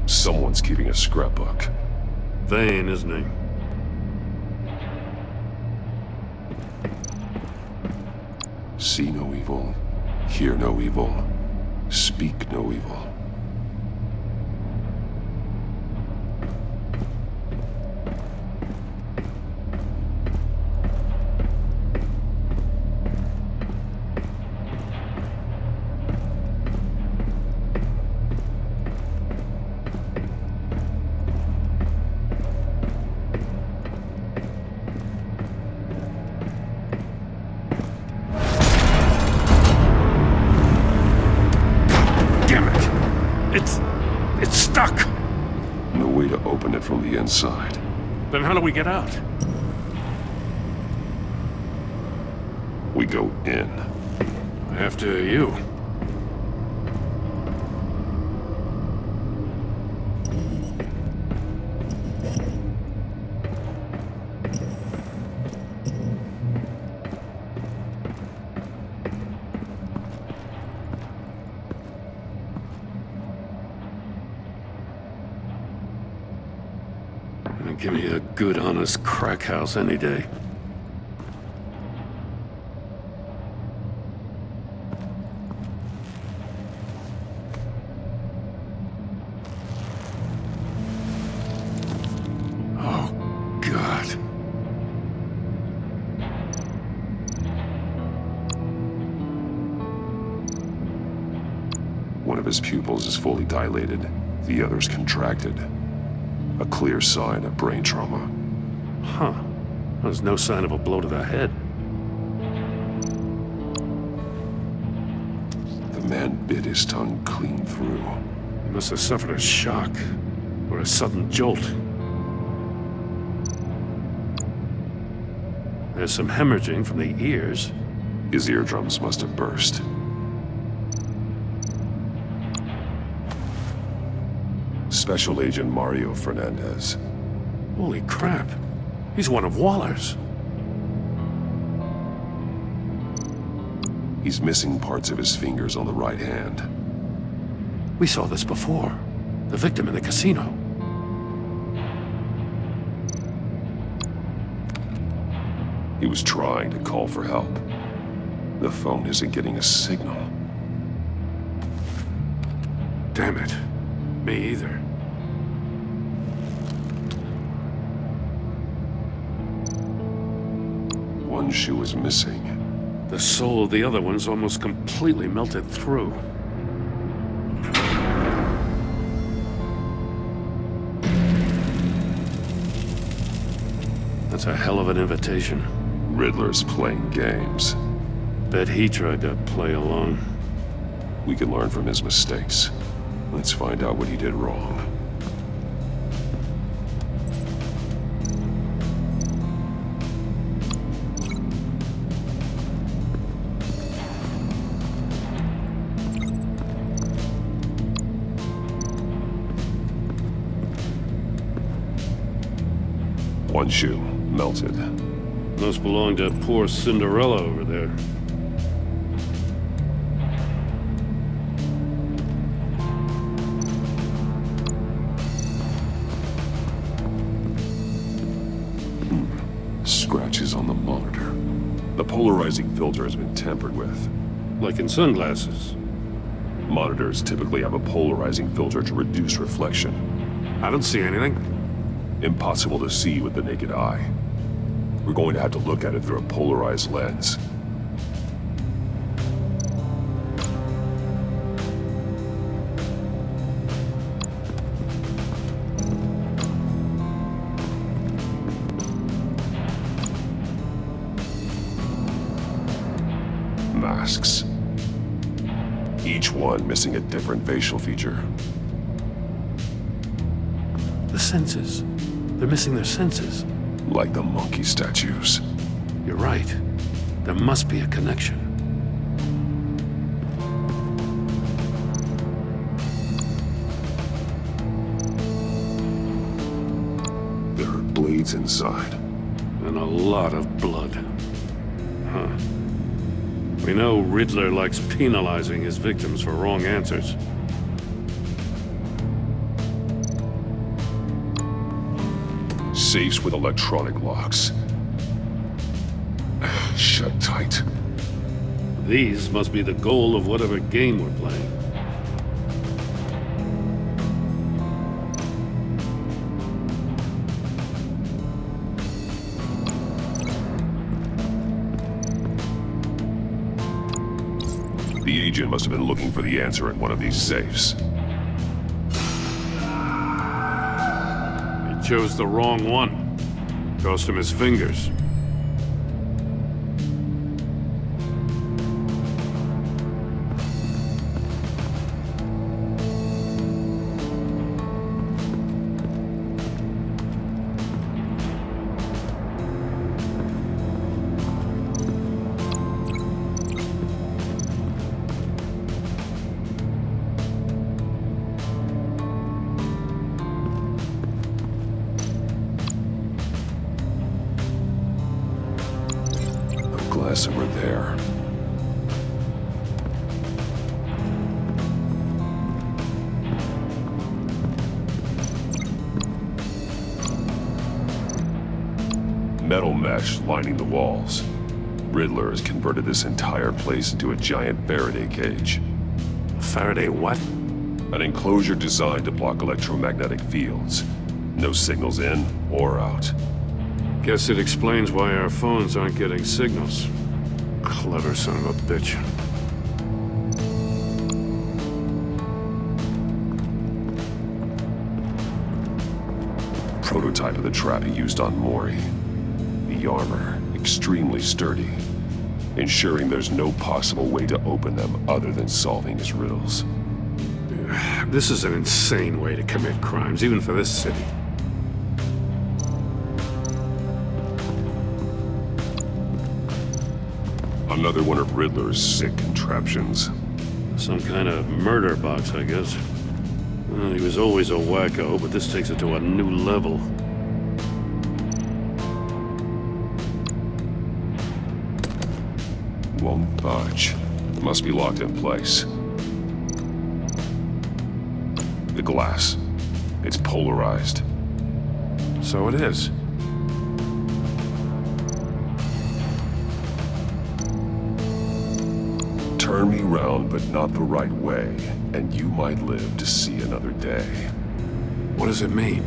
Someone's keeping a scrapbook.
Vane, isn't he?
See no evil, hear no evil, speak no evil.
It's stuck!
No way to open it from the inside.
Then how do we get out?
We go in.
After you. Give me a good, honest crack house any day.
of his pupils is fully dilated, the other's contracted. A clear sign of brain trauma.
Huh. There's no sign of a blow to the head.
The man bit his tongue clean through.
He must have suffered a shock, or a sudden jolt. There's some hemorrhaging from the ears.
His eardrums must have burst. Special Agent Mario Fernandez.
Holy crap. He's one of Waller's.
He's missing parts of his fingers on the right hand.
We saw this before. The victim in the casino.
He was trying to call for help. The phone isn't getting a signal.
Damn it. Me either.
One shoe is missing.
The sole of the other one's almost completely melted through. That's a hell of an invitation.
Riddler's playing games.
Bet he tried to play along.
We can learn from his mistakes. Let's find out what he did wrong. One shoe, melted.
Must belong to poor Cinderella over there.
Scratches on the monitor. The polarizing filter has been tampered with.
Like in sunglasses.
Monitors typically have a polarizing filter to reduce reflection.
I don't see anything.
Impossible to see with the naked eye. We're going to have to look at it through a polarized lens. Masks. Each one missing a different facial feature.
The senses. They're missing their senses.
Like the monkey statues.
You're right. There must be a connection.
There are blades inside.
And a lot of blood. Huh. We know Riddler likes penalizing his victims for wrong answers.
Safes with electronic locks. Shut tight.
These must be the goal of whatever game we're playing.
The agent must have been looking for the answer in one of these safes.
He chose the wrong one. Cost him his fingers.
Glass over there. Metal mesh lining the walls. Riddler has converted this entire place into a giant Faraday cage.
Faraday what?
An enclosure designed to block electromagnetic fields. No signals in or out.
Guess it explains why our phones aren't getting signals. Clever son of a bitch.
prototype of the trap he used on Mori. The armor, extremely sturdy, ensuring there's no possible way to open them other than solving his riddles.
This is an insane way to commit crimes, even for this city.
Another one of Riddler's sick contraptions.
Some kind of murder box, I guess. Well, he was always a wacko, but this takes it to a new level.
Won't budge. Must be locked in place. The glass. It's polarized.
So it is.
Turn me round, but not the right way, and you might live to see another day.
What does it mean?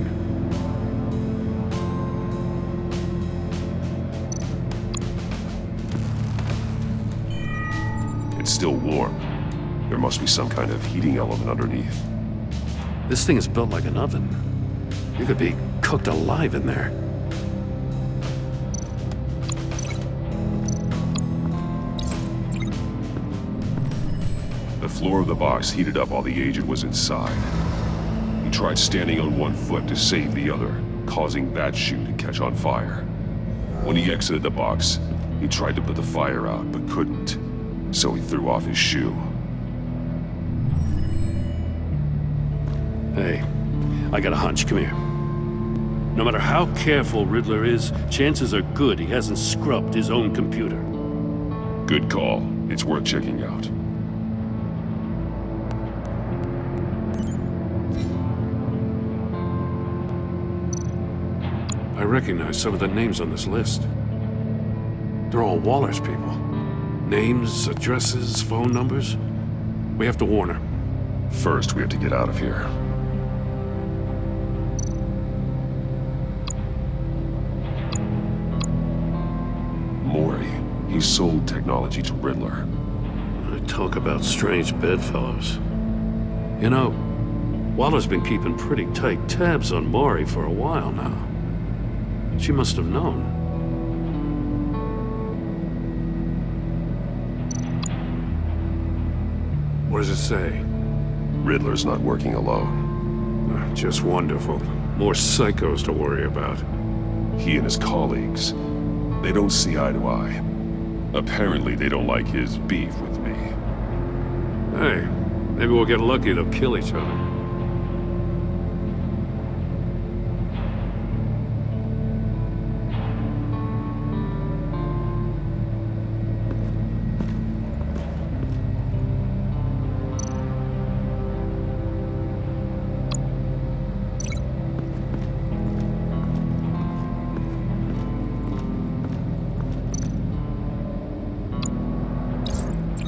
It's still warm. There must be some kind of heating element underneath.
This thing is built like an oven. You could be cooked alive in there.
The floor of the box heated up while the agent was inside. He tried standing on one foot to save the other, causing that shoe to catch on fire. When he exited the box, he tried to put the fire out, but couldn't, so he threw off his shoe.
Hey, I got a hunch. Come here. No matter how careful Riddler is, chances are good he hasn't scrubbed his own computer.
Good call. It's worth checking out.
I recognize some of the names on this list. They're all Waller's people. Names, addresses, phone numbers. We have to warn her.
First, we have to get out of here. Mori. He sold technology to Riddler.
Talk about strange bedfellows. You know, Waller's been keeping pretty tight tabs on Mori for a while now. She must have known. What does it say?
Riddler's not working alone.
Just wonderful. More psychos to worry about.
He and his colleagues, they don't see eye to eye. Apparently, they don't like his beef with me.
Hey, maybe we'll get lucky to kill each other.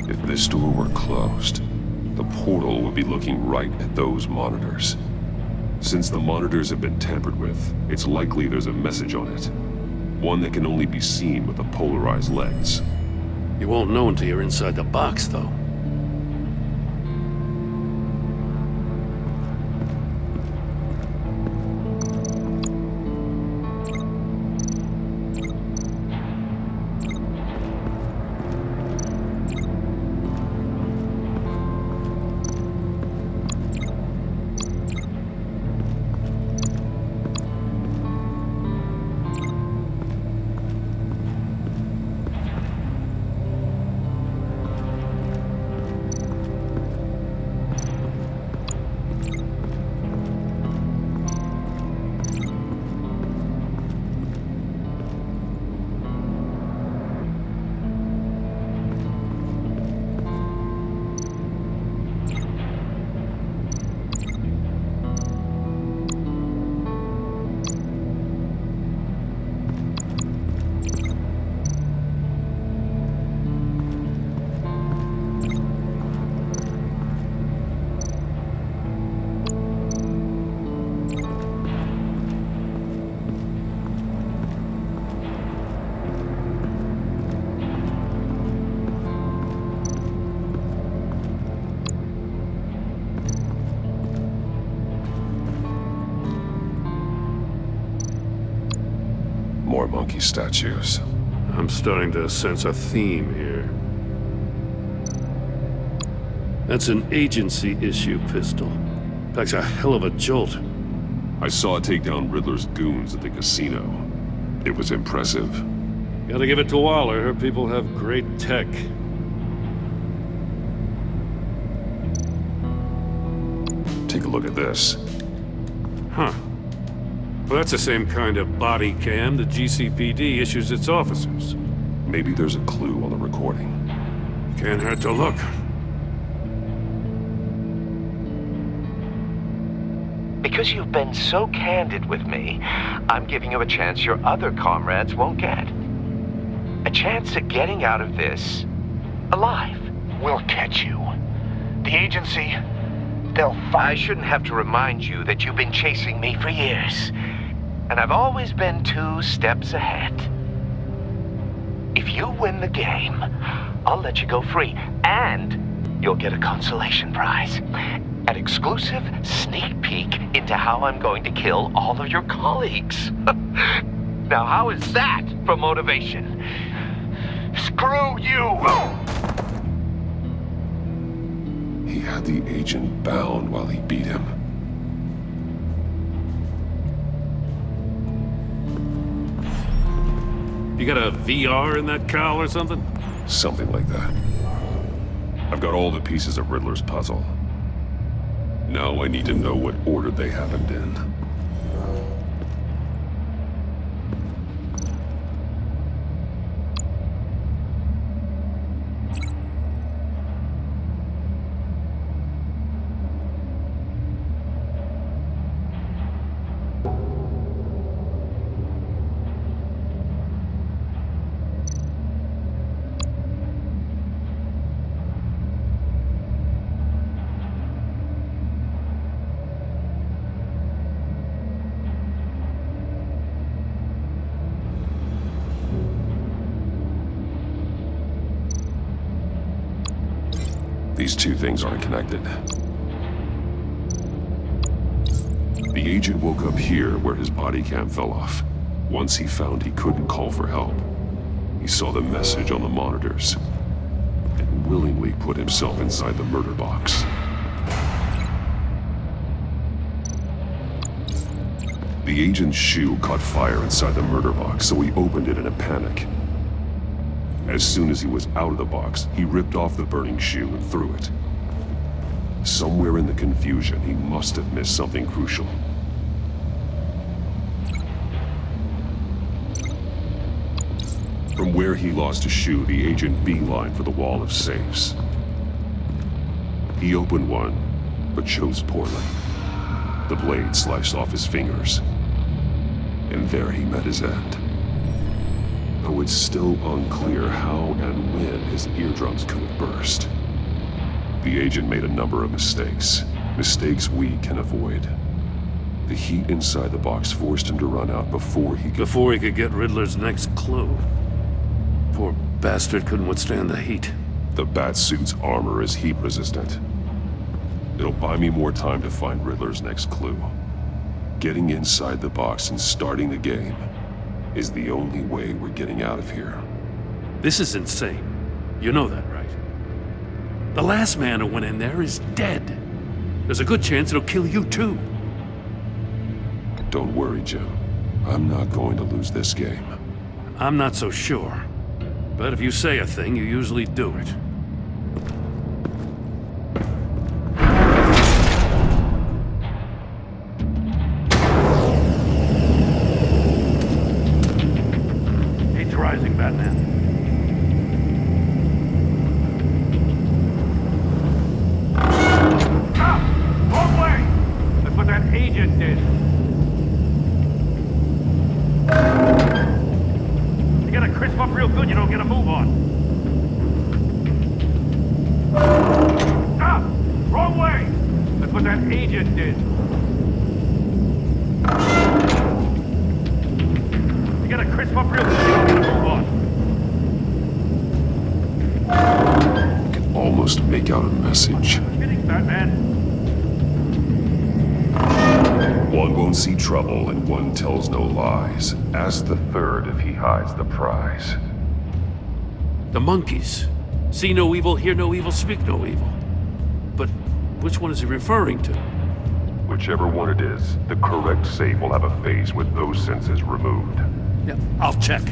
If this door were closed, the portal would be looking right at those monitors. Since the monitors have been tampered with, it's likely there's a message on it. One that can only be seen with a polarized lens.
You won't know until you're inside the box, though.
monkey statues.
I'm starting to sense a theme here. That's an agency-issue pistol. Packs a hell of a jolt.
I saw it take down Riddler's goons at the casino. It was impressive.
Gotta give it to Waller. Her people have great tech.
Take a look at this.
Huh. Well, that's the same kind of body cam the GCPD issues its officers.
Maybe there's a clue on the recording.
Can't hurt to look.
Because you've been so candid with me, I'm giving you a chance your other comrades won't get. A chance at getting out of this alive.
We'll catch you. The agency, they'll find...
I shouldn't have to remind you that you've been chasing me for years. And I've always been 2 steps ahead. If you win the game, I'll let you go free. And you'll get a consolation prize. An exclusive sneak peek into how I'm going to kill all of your colleagues. Now, how is that for motivation? Screw you!
He had the agent bound while he beat him.
You got a VR in that cowl or something?
Something like that. I've got all the pieces of Riddler's puzzle. Now I need to know what order they happened in. These 2 things aren't connected. The agent woke up here where his body cam fell off. Once he found he couldn't call for help, he saw the message on the monitors and willingly put himself inside the murder box. The agent's shoe caught fire inside the murder box, so he opened it in a panic. As soon as he was out of the box, he ripped off the burning shoe and threw it. Somewhere in the confusion, he must have missed something crucial. From where he lost his shoe, the agent beelined for the wall of safes. He opened one, but chose poorly. The blade sliced off his fingers. And there he met his end. Though it's still unclear how and when his eardrums could have burst. The agent made a number of mistakes. Mistakes we can avoid. The heat inside the box forced him to run out before he could
get Riddler's next clue. Poor bastard couldn't withstand the heat.
The Batsuit's armor is heat resistant. It'll buy me more time to find Riddler's next clue. Getting inside the box and starting the game is the only way we're getting out of here.
This is insane. You know that, right? The last man who went in there is dead. There's a good chance it'll kill you too.
Don't worry, Jim. I'm not going to lose this game.
I'm not so sure. But if you say a thing, you usually do it.
Rising, Batman. Ah! Wrong way! That's what that agent did. You gotta crisp up real good, you don't get a move on. Ah! Wrong way! That's what that agent did. You gotta crisp up real good, you don't get a move on.
I can almost make out a message.
Kidding, Batman.
One won't see trouble and one tells no lies. Ask the third if he hides the prize.
The monkeys. See no evil, hear no evil, speak no evil. But which one is he referring to?
Whichever one it is, the correct safe will have a face with those senses removed.
Yeah, I'll check.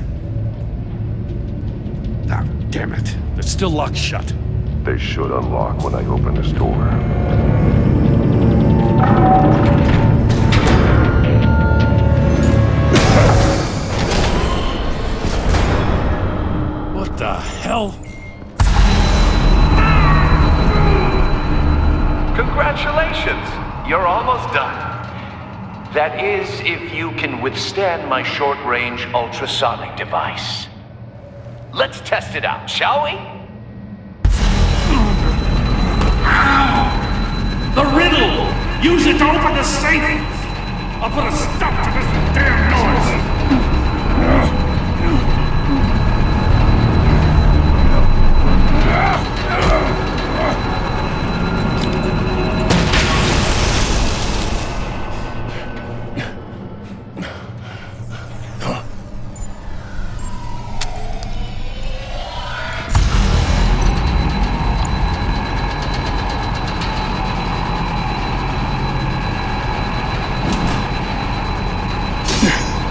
Ah, damn it. It's still locked shut.
They should unlock when I open this door.
What the hell?
Congratulations! You're almost done. That is, if you can withstand my short-range ultrasonic device. Let's test it out, shall we?
The riddle! Use it to open the safe! I'll put a stop to this damn noise!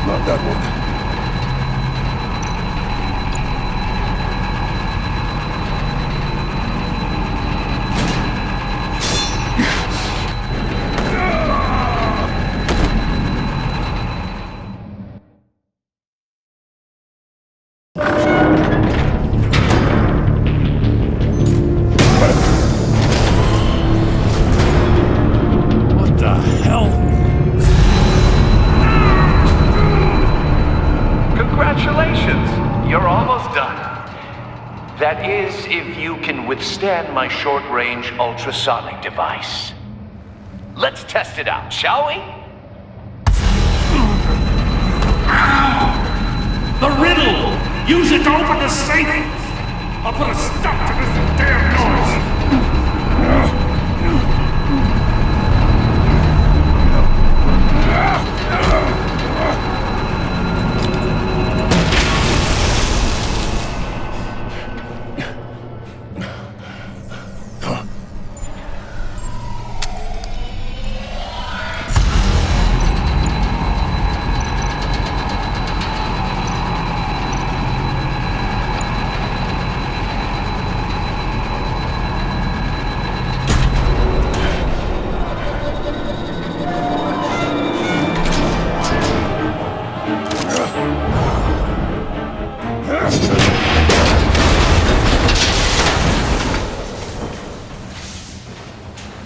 Not that one.
What the hell?
Congratulations! You're almost done. That is, if you can withstand my short-range ultrasonic device. Let's test it out, shall we?
The riddle! Use it to open the safe! I'll put a stop to this damn noise!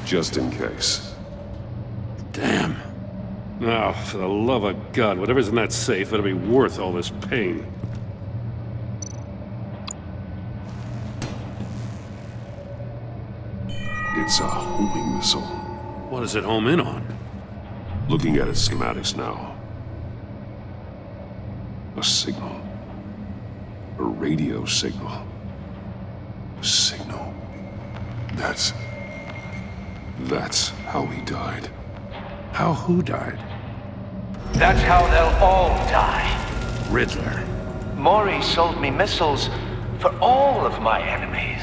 Just in case.
Damn. Now, for the love of God, whatever's in that safe, it'll be worth all this pain.
It's a homing missile.
What does it home in on?
Looking at its schematics now. A signal. A radio signal. A signal. That's how he died.
How who died?
That's how they'll all die.
Riddler.
Maury sold me missiles for all of my enemies.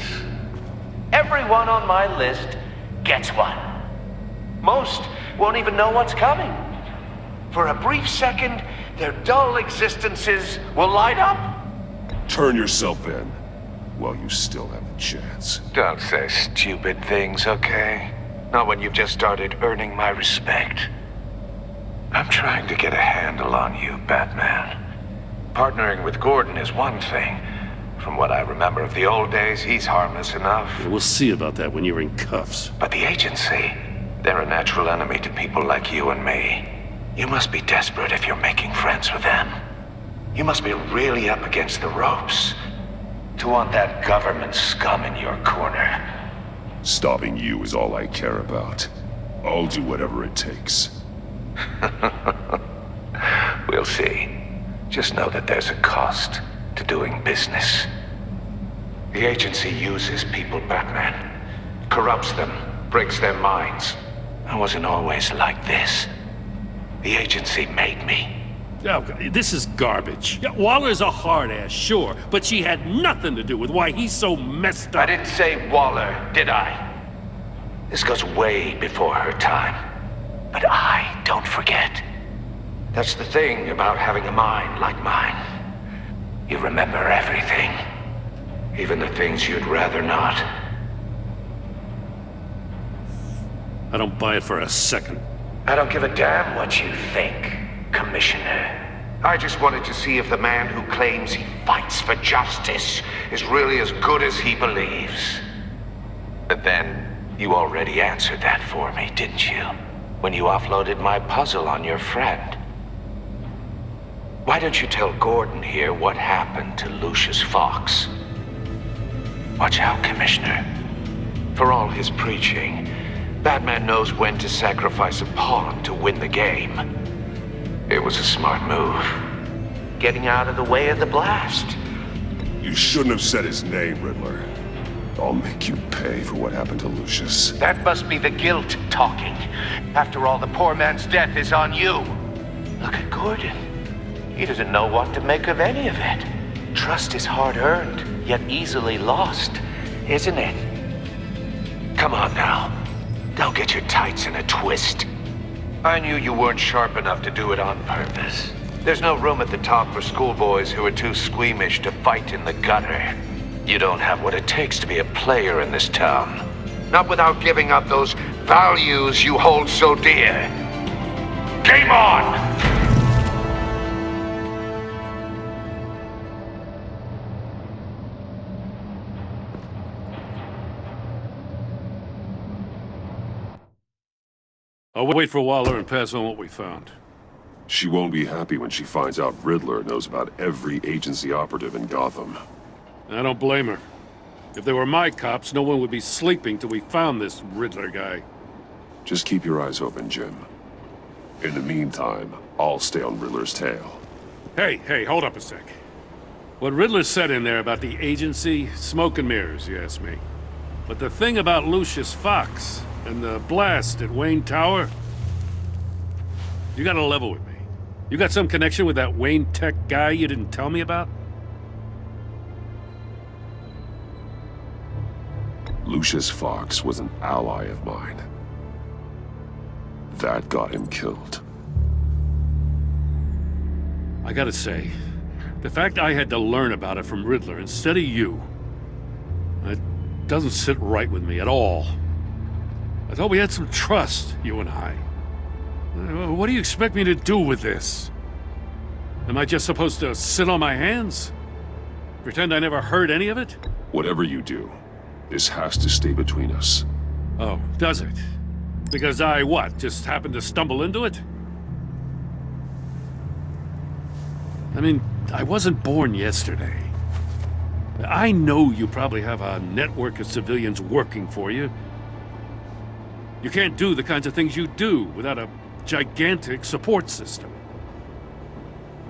Everyone on my list gets one. Most won't even know what's coming. For a brief second, their dull existences will light up.
Turn yourself in while you still have the chance.
Don't say stupid things, okay? Not when you've just started earning my respect. I'm trying to get a handle on you, Batman. Partnering with Gordon is one thing. From what I remember of the old days, he's harmless enough.
Yeah, we'll see about that when you're in cuffs.
But the agency, they're a natural enemy to people like you and me. You must be desperate if you're making friends with them. You must be really up against the ropes to want that government scum in your corner.
Stopping you is all I care about. I'll do whatever it takes.
We'll see. Just know that there's a cost to doing business. The agency uses people, Batman. Corrupts them, breaks their minds. I wasn't always like this. The agency made me.
Oh, this is garbage. Yeah, Waller's a hard-ass, sure, but she had nothing to do with why he's so messed up.
I didn't say Waller, did I? This goes way before her time. But I don't forget. That's the thing about having a mind like mine. You remember everything. Even the things you'd rather not.
I don't buy it for a second.
I don't give a damn what you think, Commissioner. I just wanted to see if the man who claims he fights for justice is really as good as he believes. But then, you already answered that for me, didn't you? When you offloaded my puzzle on your friend. Why don't you tell Gordon here what happened to Lucius Fox? Watch out, Commissioner. For all his preaching, Batman knows when to sacrifice a pawn to win the game. It was a smart move. Getting out of the way of the blast.
You shouldn't have said his name, Riddler. I'll make you pay for what happened to Lucius.
That must be the guilt talking. After all, the poor man's death is on you. Look at Gordon. He doesn't know what to make of any of it. Trust is hard-earned, yet easily lost, isn't it? Come on now. Don't get your tights in a twist. I knew you weren't sharp enough to do it on purpose. There's no room at the top for schoolboys who are too squeamish to fight in the gutter. You don't have what it takes to be a player in this town. Not without giving up those values you hold so dear. Game on!
I'll wait for Waller and pass on what we found.
She won't be happy when she finds out Riddler knows about every agency operative in Gotham.
I don't blame her. If they were my cops, no one would be sleeping till we found this Riddler guy.
Just keep your eyes open, Jim. In the meantime, I'll stay on Riddler's tail.
Hey, hold up a sec. What Riddler said in there about the agency, smoke and mirrors, you ask me. But the thing about Lucius Fox and the blast at Wayne Tower, you gotta level with me. You got some connection with that Wayne Tech guy you didn't tell me about?
Lucius Fox was an ally of mine. That got him killed.
I gotta say, the fact I had to learn about it from Riddler instead of you, it doesn't sit right with me at all. I thought we had some trust, you and I. What do you expect me to do with this? Am I just supposed to sit on my hands? Pretend I never heard any of it?
Whatever you do, this has to stay between us.
Oh, does it? Because I, what, just happened to stumble into it? I mean, I wasn't born yesterday. I know you probably have a network of civilians working for you. You can't do the kinds of things you do without a gigantic support system.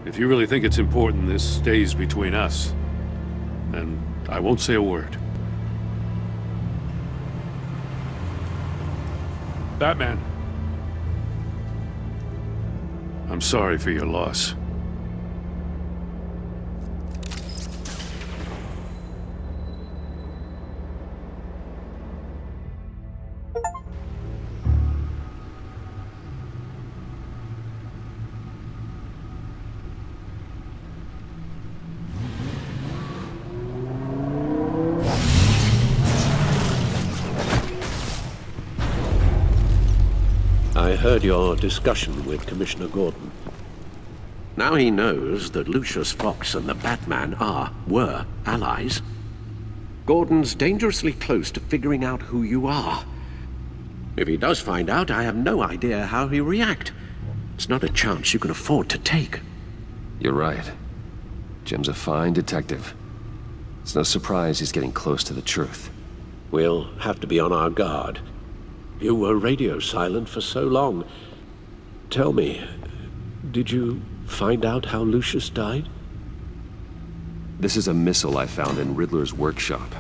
If you really think it's important this stays between us, then I won't say a word. Batman. I'm sorry for your loss.
I heard your discussion with Commissioner Gordon. Now he knows that Lucius Fox and the Batman were allies. Gordon's dangerously close to figuring out who you are. If he does find out, I have no idea how he'll react. It's not a chance you can afford to take.
You're right. Jim's a fine detective. It's no surprise he's getting close to the truth.
We'll have to be on our guard. You were radio silent for so long. Tell me, did you find out how Lucius died?
This is a missile I found in Riddler's workshop.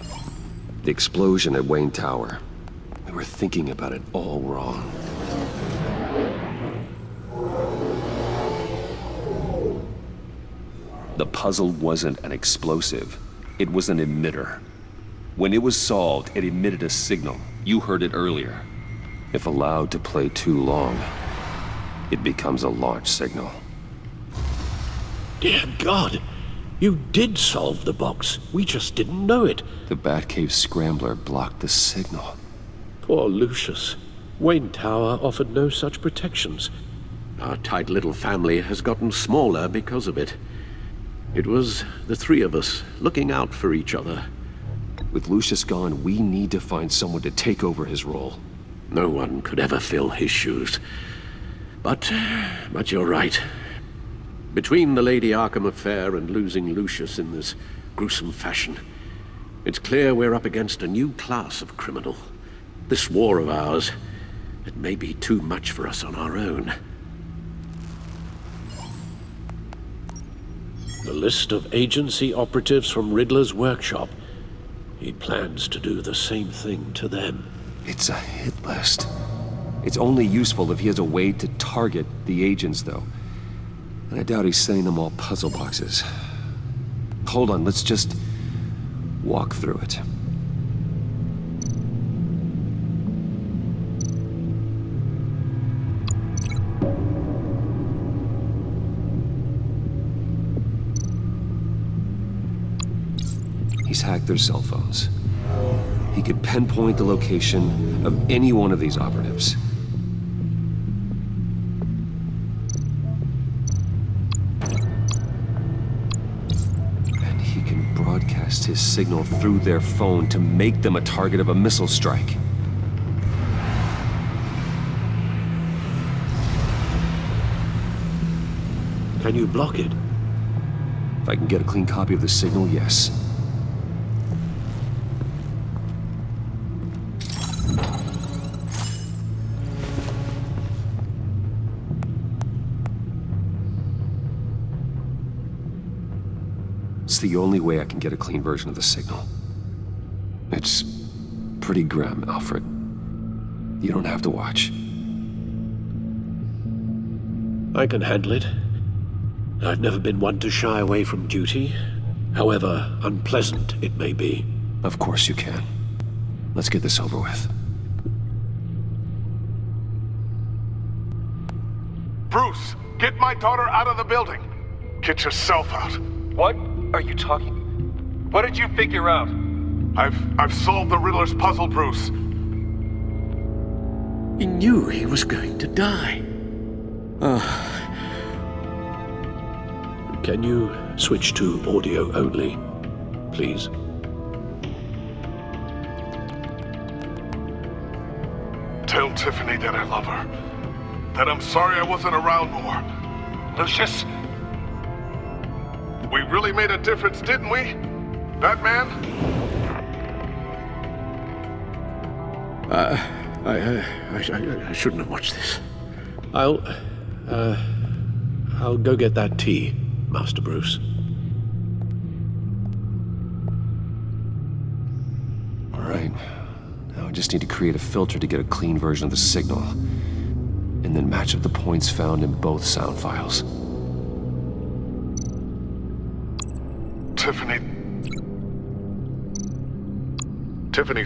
The explosion at Wayne Tower. We were thinking about it all wrong. The puzzle wasn't an explosive. It was an emitter. When it was solved, it emitted a signal. You heard it earlier. If allowed to play too long, it becomes a launch signal.
Dear God, you did solve the box. We just didn't know it.
The Batcave scrambler blocked the signal.
Poor Lucius. Wayne Tower offered no such protections. Our tight little family has gotten smaller because of it. It was the three of us looking out for each other.
With Lucius gone, we need to find someone to take over his role.
No one could ever fill his shoes. But you're right. Between the Lady Arkham affair and losing Lucius in this gruesome fashion, it's clear we're up against a new class of criminal. This war of ours, it may be too much for us on our own. The list of agency operatives from Riddler's workshop. He plans to do the same thing to them.
It's a hit list. It's only useful if he has a way to target the agents, though. And I doubt he's sending them all puzzle boxes. Hold on, let's just walk through it. He's hacked their cell phones. He could pinpoint the location of any one of these operatives. And he can broadcast his signal through their phone to make them a target of a missile strike.
Can you block it?
If I can get a clean copy of the signal, yes. It's the only way I can get a clean version of the signal. It's pretty grim, Alfred. You don't have to watch.
I can handle it. I've never been one to shy away from duty, however unpleasant it may be.
Of course you can. Let's get this over with.
Bruce, get my daughter out of the building. Get yourself out.
What are you talking? What did you figure out?
I've solved the Riddler's puzzle, Bruce.
He knew he was going to die. Can you switch to audio only, please?
Tell Tiffany that I love her. That I'm sorry I wasn't around more.
Lucius?
We really made a difference, didn't we? Batman?
I shouldn't have watched this. I'll go get that tea, Master Bruce.
All right. Now I just need to create a filter to get a clean version of the signal, and then match up the points found in both sound files.
Tiffany.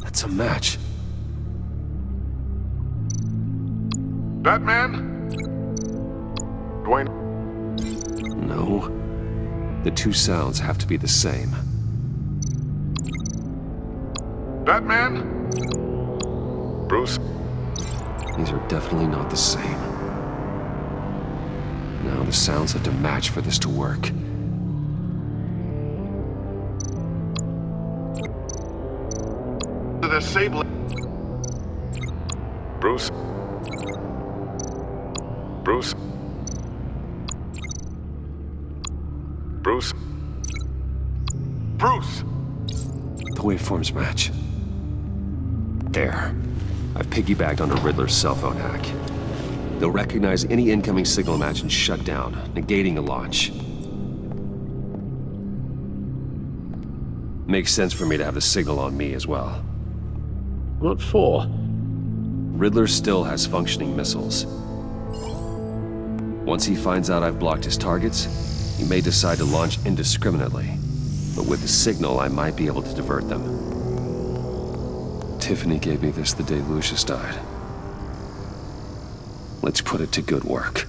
That's a match.
Batman? Dwayne?
No. The two sounds have to be the same.
Batman? Bruce?
These are definitely not the same. Now the sounds have to match for this to work.
Disable it. Bruce? Bruce? Bruce? Bruce!
The waveforms match. There. I've piggybacked onto Riddler's cell phone hack. They'll recognize any incoming signal match and shut down, negating a launch. Makes sense for me to have the signal on me as well.
What for?
Riddler still has functioning missiles. Once he finds out I've blocked his targets, He may decide to launch indiscriminately, but with the signal, I might be able to divert them. Tiffany gave me this the day Lucius died. Let's put it to good work.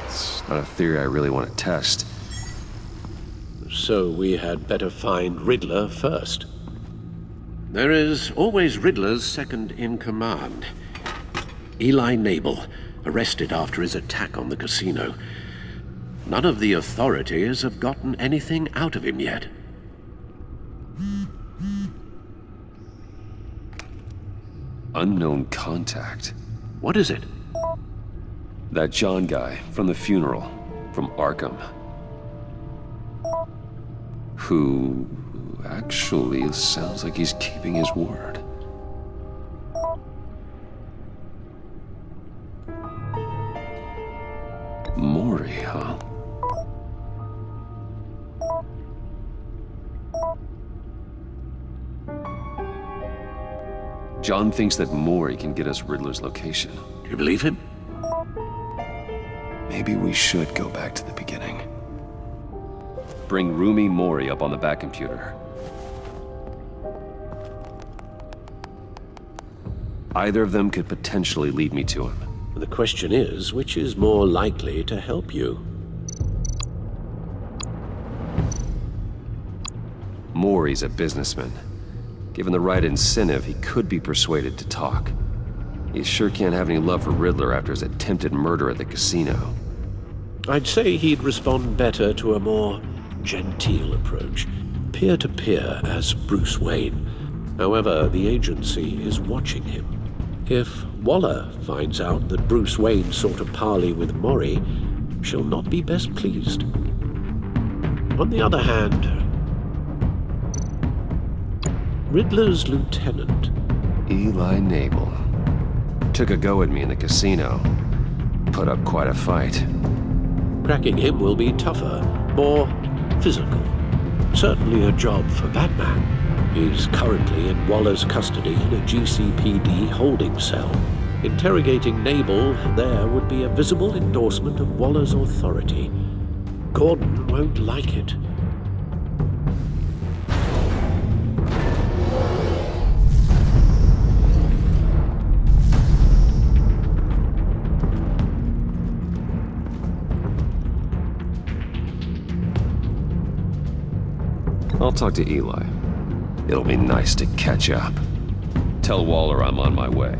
It's not a theory I really want to test.
So we had better find Riddler first. There is always Riddler's second in command. Eli Nabel, arrested after his attack on the casino. None of the authorities have gotten anything out of him yet.
Unknown contact.
What is it?
That John guy from the funeral, from Arkham. Who actually sounds like he's keeping his word. Maury, huh? John thinks that Maury can get us Riddler's location.
Do you believe him?
Maybe we should go back to the beginning. Bring Rumi Maury up on the back computer. Either of them could potentially lead me to him.
The question is, which is more likely to help you?
Maury's a businessman. Given the right incentive, he could be persuaded to talk. He sure can't have any love for Riddler after his attempted murder at the casino.
I'd say he'd respond better to a more genteel approach, peer-to-peer as Bruce Wayne. However, the agency is watching him. If Waller finds out that Bruce Wayne sought a parley with Maury, she'll not be best pleased. On the other hand, Riddler's lieutenant,
Eli Nabel, took a go at me in the casino. Put up quite a fight.
Cracking him will be tougher, more physical. Certainly a job for Batman. He's currently in Waller's custody in a GCPD holding cell. Interrogating Nabel there would be a visible endorsement of Waller's authority. Gordon won't like it.
I'll talk to Eli. It'll be nice to catch up. Tell Waller I'm on my way.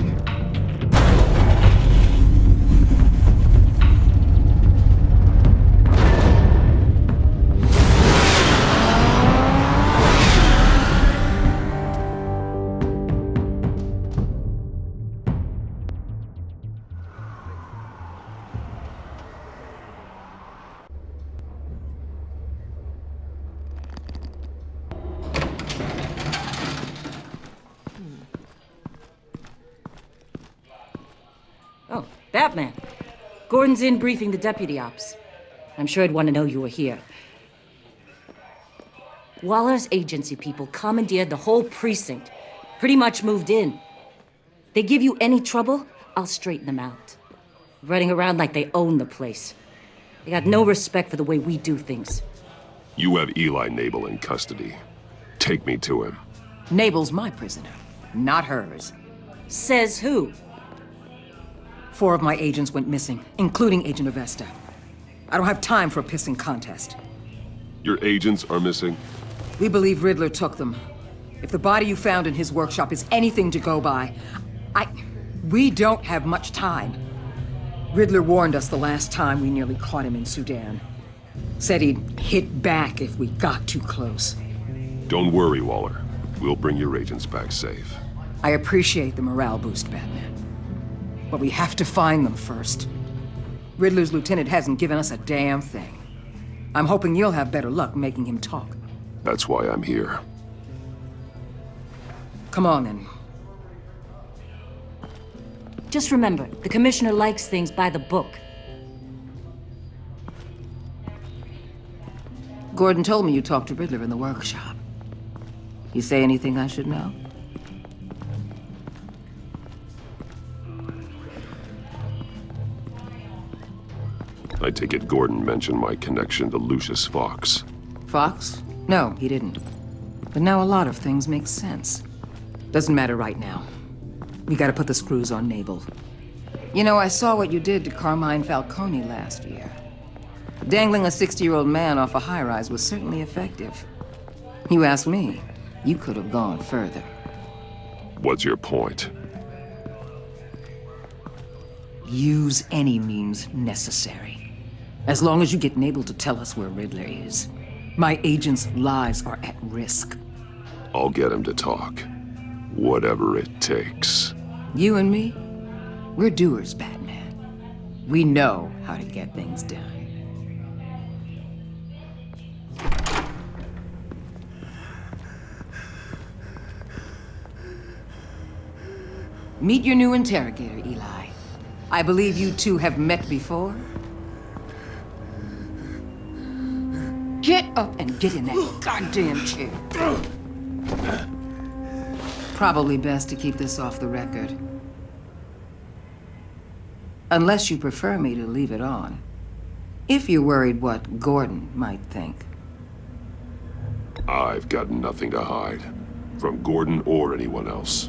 Oh, Batman. Gordon's in briefing the deputy ops. I'm sure he'd want to know you were here. Waller's agency people commandeered the whole precinct. Pretty much moved in. They give you any trouble, I'll straighten them out. Running around like they own the place. They got no respect for the way we do things.
You have Eli Nabel in custody. Take me to him.
Nabel's my prisoner, not hers.
Says who?
4 of my agents went missing, including Agent Avesta. I don't have time for a pissing contest.
Your agents are missing?
We believe Riddler took them. If the body you found in his workshop is anything to go by, we don't have much time. Riddler warned us the last time we nearly caught him in Sudan. Said he'd hit back if we got too close.
Don't worry, Waller. We'll bring your agents back safe.
I appreciate the morale boost, Batman. But we have to find them first. Riddler's lieutenant hasn't given us a damn thing. I'm hoping you'll have better luck making him talk.
That's why I'm here.
Come on, then.
Just remember, the commissioner likes things by the book.
Gordon told me you talked to Riddler in the workshop. You say anything I should know?
I take it Gordon mentioned my connection to Lucius Fox.
Fox? No, he didn't. But now a lot of things make sense. Doesn't matter right now. We gotta put the screws on Nabel. You know, I saw what you did to Carmine Falcone last year. Dangling a 60-year-old man off a high-rise was certainly effective. You ask me, you could have gone further.
What's your point?
Use any means necessary. As long as you get Nabel to tell us where Riddler is. My agents' lives are at risk.
I'll get him to talk. Whatever it takes.
You and me, we're doers, Batman. We know how to get things done. Meet your new interrogator, Eli. I believe you two have met before. Get up and get in that goddamn chair. Probably best to keep this off the record. Unless you prefer me to leave it on. If you're worried what Gordon might think.
I've got nothing to hide. From Gordon or anyone else.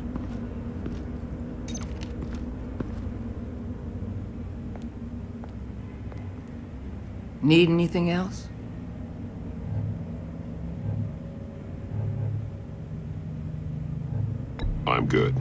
Need anything else?
I'm good.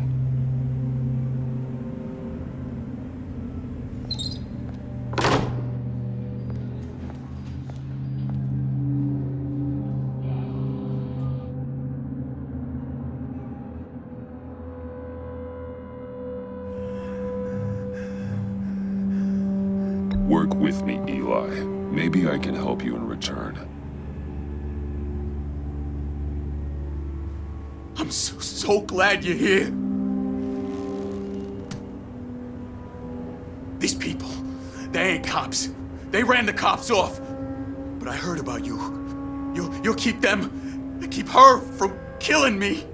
Work with me, Eli. Maybe I can help you in return.
I'm so glad you're here. These people, they ain't cops. They ran the cops off. But I heard about you. You'll keep them, keep her from killing me.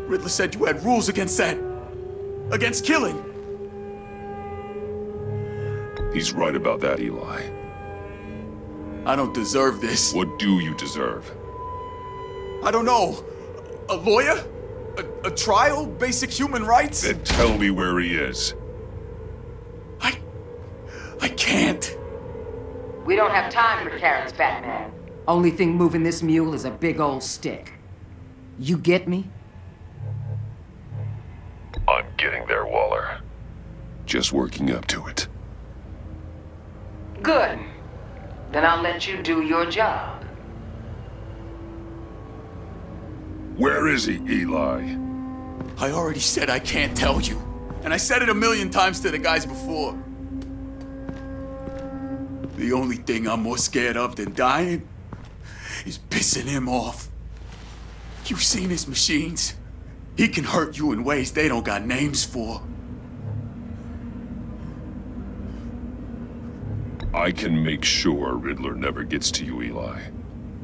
Riddler said you had rules against that. Against killing.
He's right about that, Eli.
I don't deserve this.
What do you deserve?
I don't know. A lawyer? A trial? Basic human rights?
Then tell me where he is.
I can't.
We don't have time for carrots, Batman. Only thing moving this mule is a big old stick. You get me?
I'm getting there, Waller. Just working up to it.
Good. Then I'll let you do your job.
Where is he, Eli?
I already said I can't tell you. And I said it 1,000,000 times to the guys before. The only thing I'm more scared of than dying is pissing him off. You've seen his machines. He can hurt you in ways they don't got names for.
I can make sure Riddler never gets to you, Eli.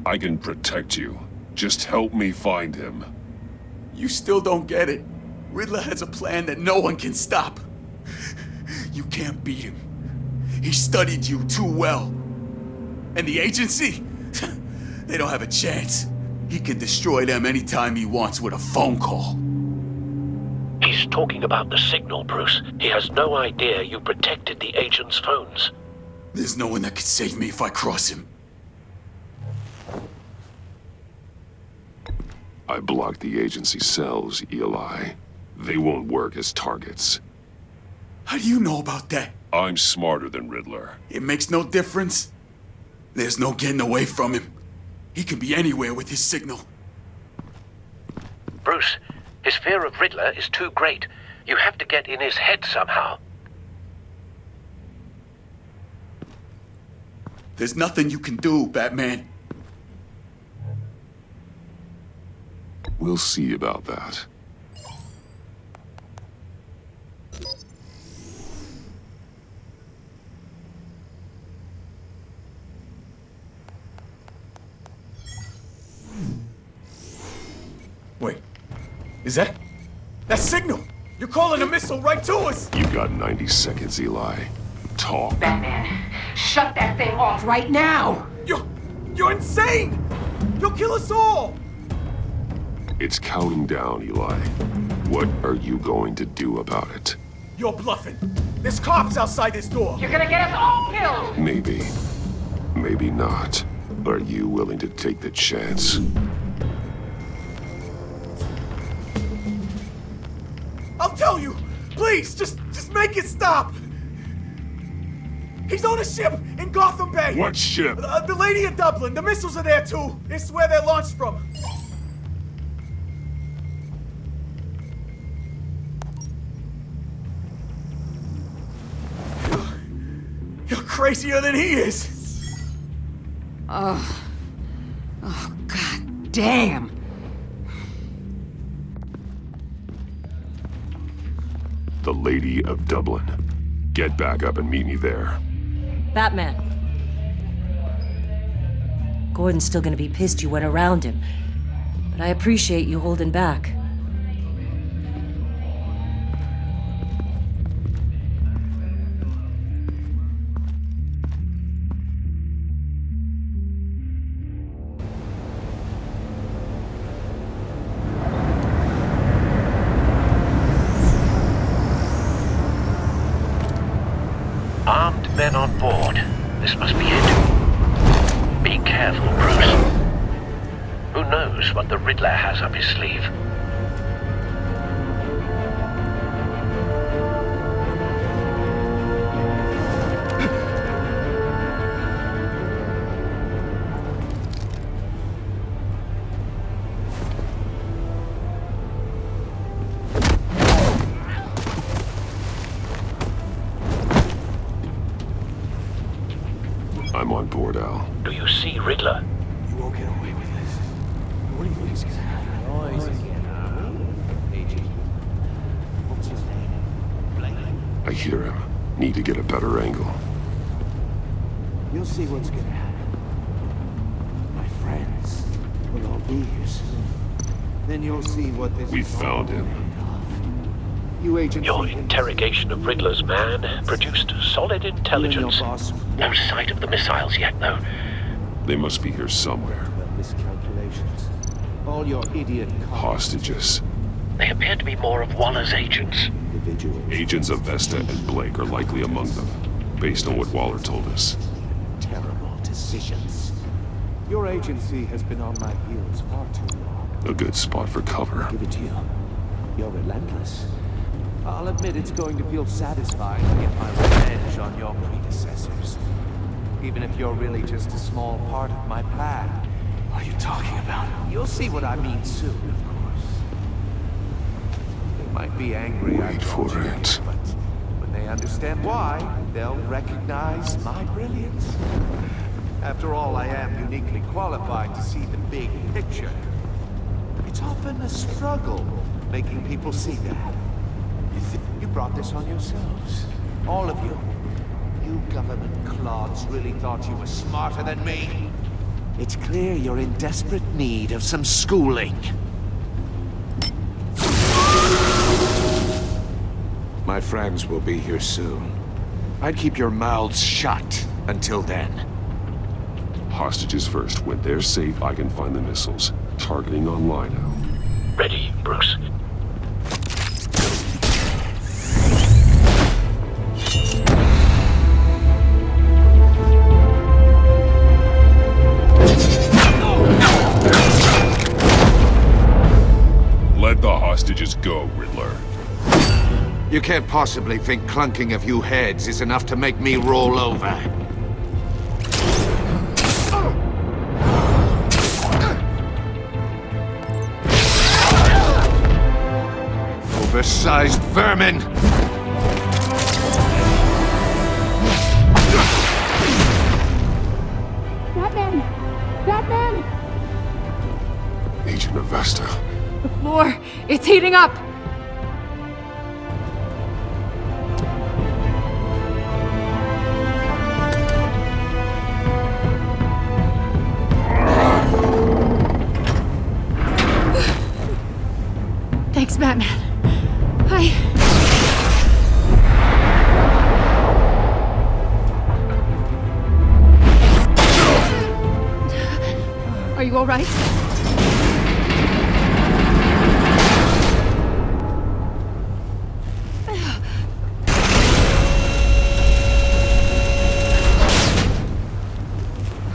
I can protect you. Just help me find him.
You still don't get it. Riddler has a plan that no one can stop. You can't beat him. He studied you too well. And the agency? They don't have a chance. He can destroy them anytime he wants with a phone call.
He's talking about the signal, Bruce. He has no idea you protected the agent's phones.
There's no one that can save me if I cross him.
I blocked the agency cells, Eli. They won't work as targets.
How do you know about that?
I'm smarter than Riddler.
It makes no difference. There's no getting away from him. He can be anywhere with his signal.
Bruce, his fear of Riddler is too great. You have to get in his head somehow.
There's nothing you can do, Batman.
We'll see about that.
Wait, is that signal? You're calling a missile right to us!
You got 90 seconds, Eli. talk.
Batman, shut that thing off right now!
You're insane! You'll kill us all!
It's counting down, Eli. What are you going to do about it?
You're bluffing. There's cops outside this door.
You're gonna get us all killed!
Maybe. Maybe not. Are you willing to take the chance?
I'll tell you! Please, just make it stop! He's on a ship in Gotham Bay!
What ship?
The Lady of Dublin. The missiles are there too. It's where they're launched from. You're crazier than he is!
Oh, God damn!
The Lady of Dublin. Get back up and meet me there.
Batman. Gordon's still gonna be pissed you went around him, but I appreciate you holding back.
Armed men on board. This must be it. Be careful, Bruce. Who knows what the Riddler has up his sleeve?
I'm on board, Al.
Do you see Riddler?
You won't get away with this. What do you think is gonna happen? What's his name?
I hear him. Need to get a better angle.
You'll see what's gonna happen. My friends will all be here soon. Then you'll see what this
We
is
found
all
him.
made of. You agents.
Your interrogation of Riddler's man produced solid intelligence. No sight of the missiles yet, though.
They must be here somewhere.
Miscalculations. All your idiot
Hostages.
They appear to be more of Waller's agents.
Agents of Vesta and Blake are likely among them, based on what Waller told us.
terrible decisions. Your agency has been on my heels far too long.
A good spot for cover.
I'll give it to you. You're relentless. I'll admit it's going to feel satisfying to get my revenge on your predecessors. Even if you're really just a small part of my plan.
What are you talking about?
You'll see what I mean soon, of course. They might be angry,
Wait for it.
but when they understand why, they'll recognize my brilliance. After all, I am uniquely qualified to see the big picture. It's often a struggle making people see that. You brought this on yourselves. All of you. You government clods really thought you were smarter than me. It's clear you're in desperate need of some schooling.
My friends will be here soon. I'd keep your mouths shut until then.
Hostages first. When they're safe, I can find the missiles. Targeting online now.
Ready, Bruce.
Let the hostages go, Riddler.
You can't possibly think clunking a few heads is enough to make me roll over. Oversized vermin!
Batman! Batman!
Agent of Vesta.
The floor, it's heating up! Thanks, Batman. you all right?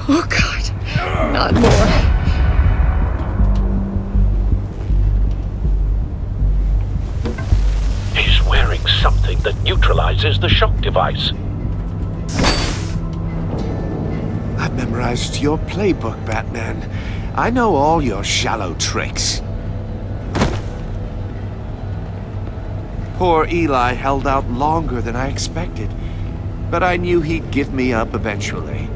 Oh, God. Not more.
He's wearing something that neutralizes the shock device.
I've memorized your playbook, Batman. I know all your shallow tricks. Poor Eli held out longer than I expected, but I knew he'd give me up eventually.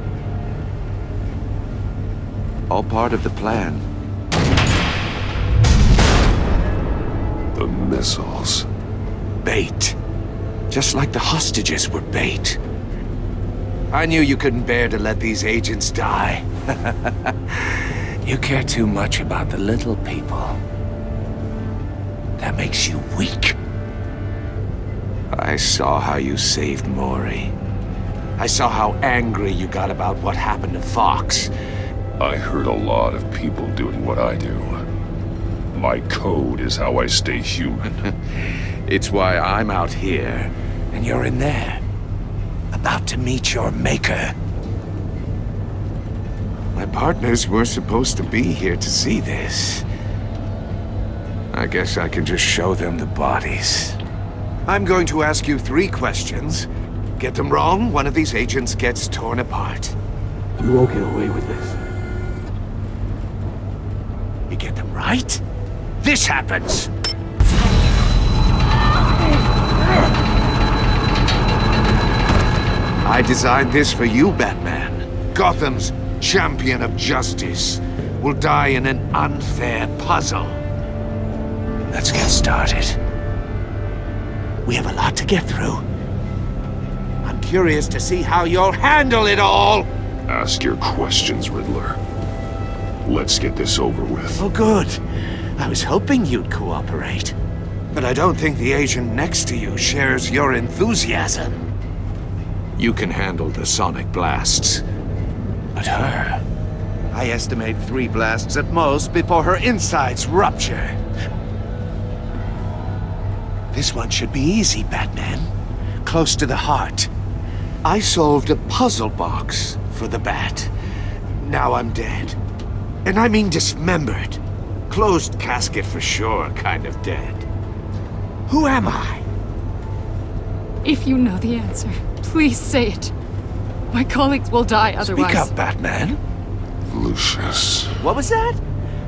All part of the plan.
The missiles.
Bait. Just like the hostages were bait. I knew you couldn't bear to let these agents die. You care too much about the little people. That makes you weak. I saw how you saved Maury. I saw how angry you got about what happened to Fox.
I heard a lot of people doing what I do. My code is how I stay human.
It's why I'm out here, and you're in there. About to meet your maker. My partners were supposed to be here to see this. I guess I can just show them the bodies. I'm going to ask you 3 questions. Get them wrong, one of these agents gets torn apart.
You won't get away with this.
You get them right, this happens. I designed this for you, Batman. Gotham's champion of justice will die in an unfair puzzle. Let's get started. We have a lot to get through. I'm curious to see how you'll handle it all.
Ask your questions, Riddler. Let's get this over with.
Oh, good. I was hoping you'd cooperate. But I don't think the agent next to you shares your enthusiasm. You can handle the sonic blasts. But her... I estimate 3 blasts at most before her insides rupture. This one should be easy, Batman. Close to the heart. I solved a puzzle box for the Bat. Now I'm dead. And I mean dismembered. Closed casket for sure, kind of dead. Who am I?
If you know the answer, please say it. My colleagues will die otherwise.
Speak up, Batman.
Lucius.
What was that?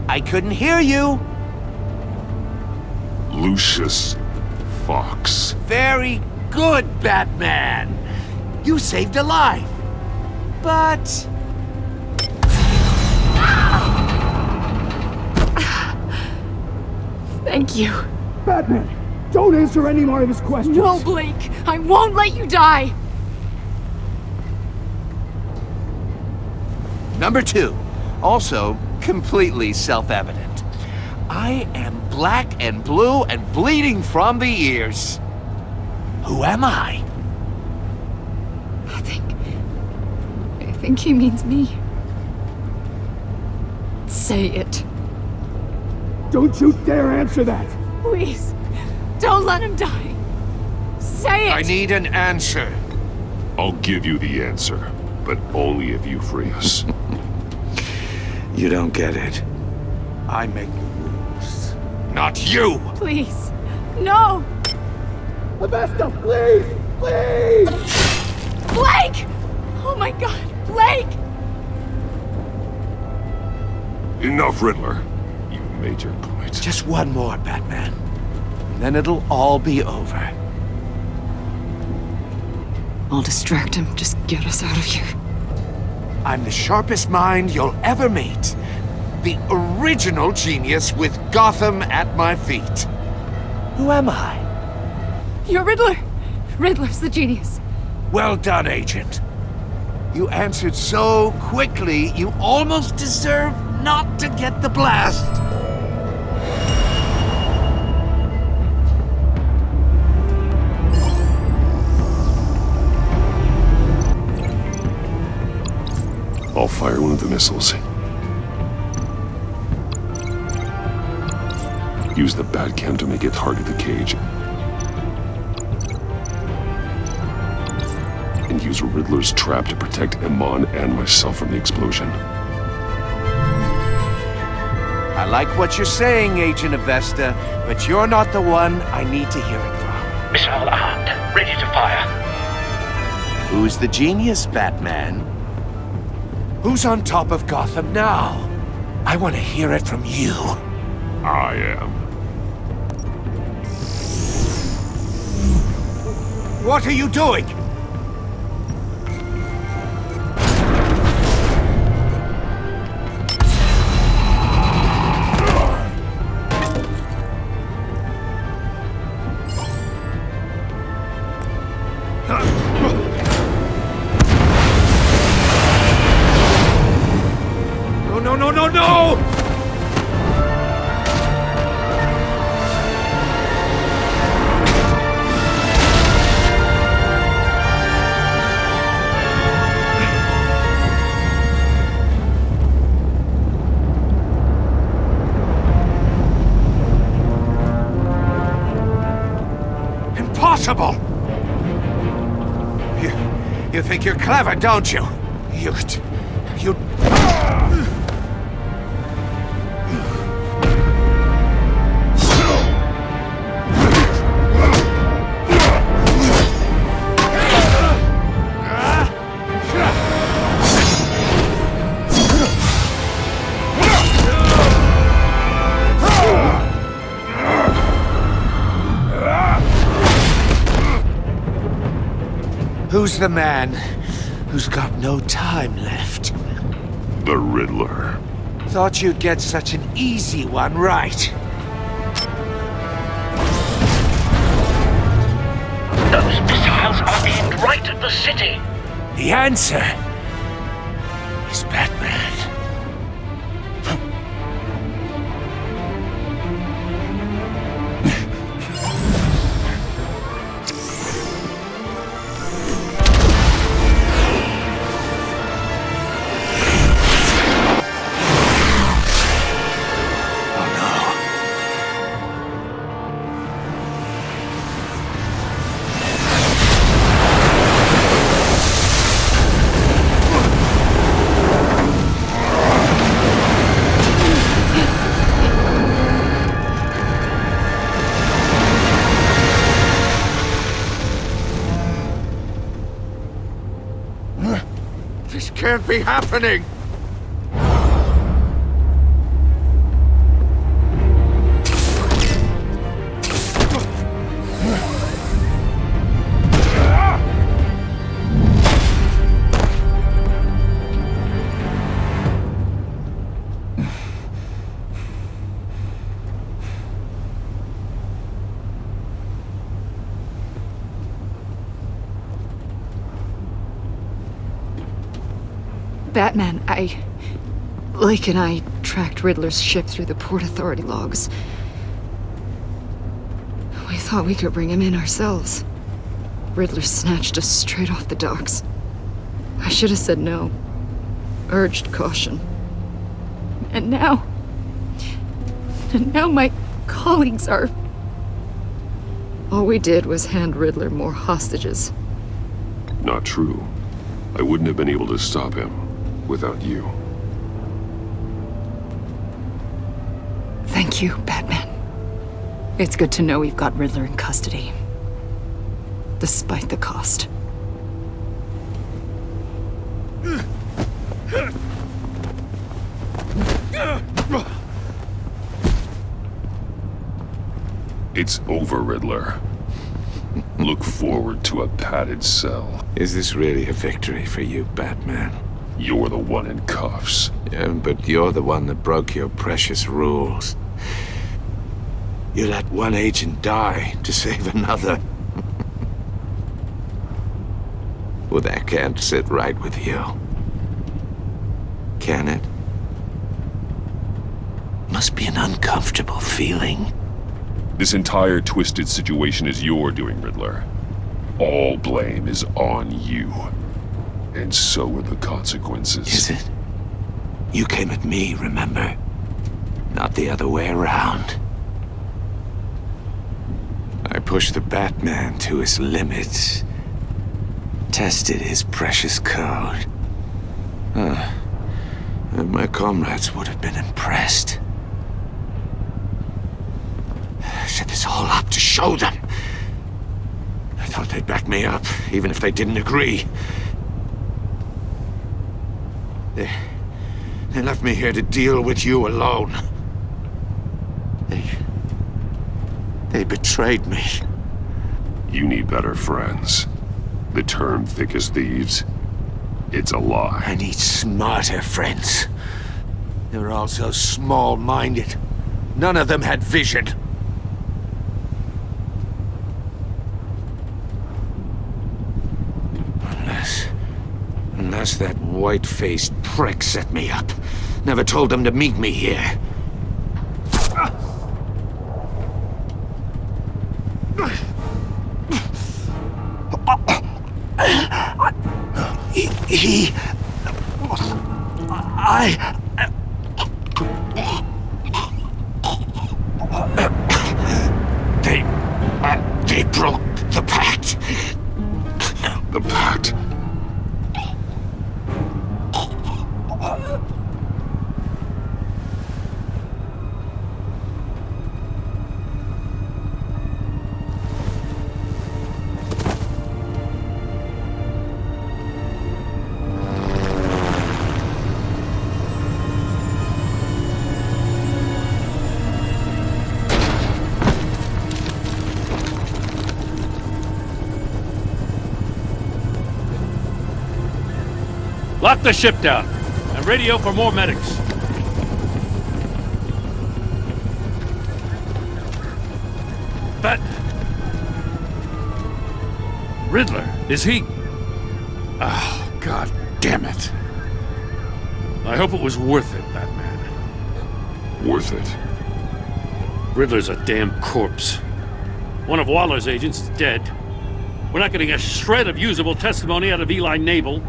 I couldn't hear you.
Lucius Fox.
Very good, Batman. You saved a life. But...
Thank you.
Batman, don't answer any more of his questions.
No, Blake. I won't let you die.
Number 2. Also, completely self-evident. I am black and blue and bleeding from the ears. Who am I?
I think he means me. Say it.
Don't you dare answer that!
Please, don't let him die. Say it!
I need an answer.
I'll give you the answer, but only if you free us.
You don't get it. I make the rules, not you!
Please, no!
Mephisto, please! Please!
Blake! Oh my God, Blake!
Enough, Riddler. You made your point.
Just one more, Batman. And then it'll all be over.
I'll distract him. Just get us out of here.
I'm the sharpest mind you'll ever meet. The original genius with Gotham at my feet. Who am I?
You're Riddler. Riddler's the genius.
Well done, Agent. You answered so quickly, you almost deserve not to get the blast.
I'll fire one of the missiles. Use the Batcam to make it target the cage. And use Riddler's trap to protect Iman and myself from the explosion.
I like what you're saying, Agent Avesta, but you're not the one I need to hear it from.
Missile armed, ready to fire.
Who's the genius, Batman? Who's on top of Gotham now? I want to hear it from you.
I am.
What are you doing? No! Impossible! You think you're clever, don't you? You... Who's the man who's got no time left?
The Riddler.
Thought you'd get such an easy one right.
Those missiles are aimed right at the city.
The answer is Batman. This can't be happening!
Batman, Lake and I tracked Riddler's ship through the Port Authority logs. We thought we could bring him in ourselves. Riddler snatched us straight off the docks. I should have said no. Urged caution. And now my colleagues are... All we did was hand Riddler more hostages.
Not true. I wouldn't have been able to stop him without you.
Thank you, Batman. It's good to know we've got Riddler in custody. Despite the cost.
It's over, Riddler. Look forward to a padded cell.
Is this really a victory for you, Batman?
You're the one in cuffs.
Yeah, but you're the one that broke your precious rules. You let one agent die to save another. Well, that can't sit right with you. Can it? Must be an uncomfortable feeling.
This entire twisted situation is your doing, Riddler. All blame is on you. And so are the consequences.
Is it? You came at me, remember? Not the other way around. pushed the Batman to his limits. Tested his precious code. And my comrades would have been impressed. I set this all up to show them. I thought they'd back me up, even if they didn't agree. They left me here to deal with you alone. They betrayed me.
You need better friends. The term thick as thieves, it's a lie.
I need smarter friends. They were all so small-minded. None of them had vision. Unless that white-faced prick set me up. Never told them to meet me here. They broke the pact.
The pact?
Lock the ship down, and radio for more medics. Riddler, is he... Oh, God damn it. I hope it was worth it, Batman.
Worth it?
Riddler's a damn corpse. One of Waller's agents is dead. We're not getting a shred of usable testimony out of Eli Nabel.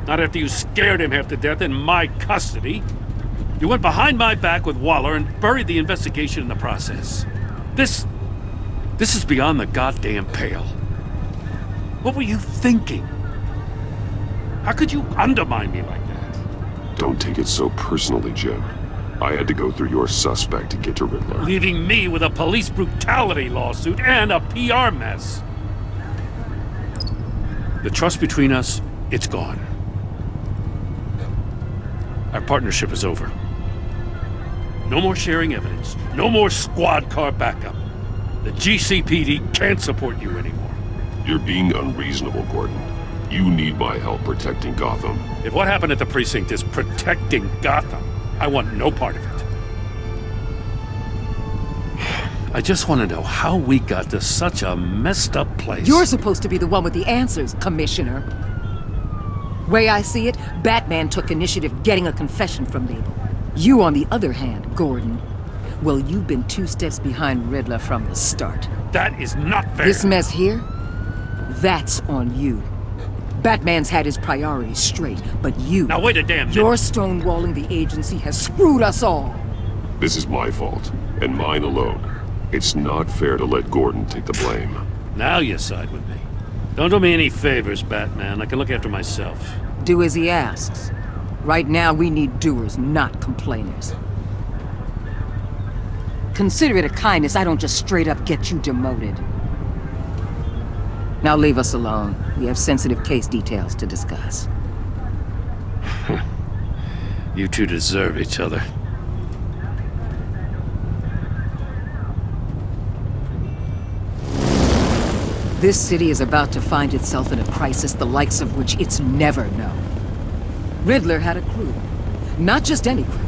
Not after you scared him half to death in my custody. You went behind my back with Waller and buried the investigation in the process. This is beyond the goddamn pale. What were you thinking? How could you undermine me like that?
Don't take it so personally, Jim. I had to go through your suspect to get to Riddler.
Leaving me with a police brutality lawsuit and a PR mess. The trust between us, it's gone. Our partnership is over. No more sharing evidence. No more squad car backup. The GCPD can't support you anymore.
You're being unreasonable, Gordon. You need my help protecting Gotham.
If what happened at the precinct is protecting Gotham, I want no part of it. I just want to know how we got to such a messed up place.
You're supposed to be the one with the answers, Commissioner. Way I see it, Batman took initiative getting a confession from Nabel. You, on the other hand, Gordon, well, you've been 2 steps behind Riddler from the start.
That is not fair.
This mess here, that's on you. Batman's had his priorities straight, but you...
Now wait a damn minute.
Your stonewalling the agency has screwed us all.
This is my fault, and mine alone. It's not fair to let Gordon take the blame.
Now you side with me. Don't do me any favors, Batman. I can look after myself.
Do as he asks. Right now, we need doers, not complainers. Consider it a kindness I don't just straight up get you demoted. Now leave us alone. We have sensitive case details to discuss.
You two deserve each other.
This city is about to find itself in a crisis the likes of which it's never known. Riddler had a crew. Not just any crew.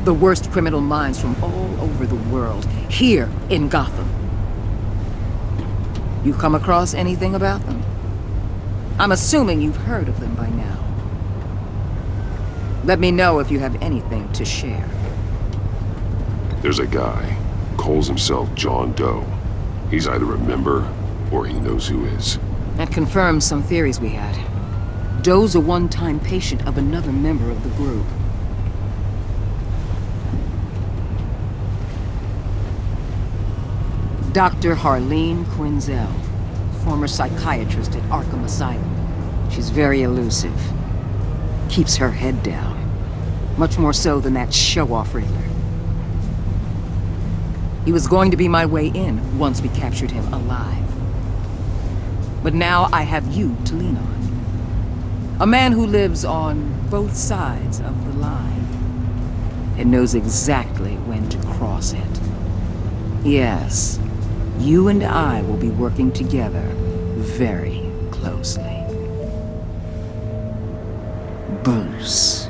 The worst criminal minds from all over the world, here in Gotham. You come across anything about them? I'm assuming you've heard of them by now. Let me know if you have anything to share.
There's a guy, calls himself John Doe. He's either a member, or he knows who is.
That confirms some theories we had. Doe's a one-time patient of another member of the group. Dr. Harleen Quinzel, former psychiatrist at Arkham Asylum. She's very elusive. Keeps her head down. Much more so than that show-off Riddler. He was going to be my way in once we captured him alive. But now I have you to lean on. A man who lives on both sides of the line and knows exactly when to cross it. Yes, you and I will be working together very closely. Bruce.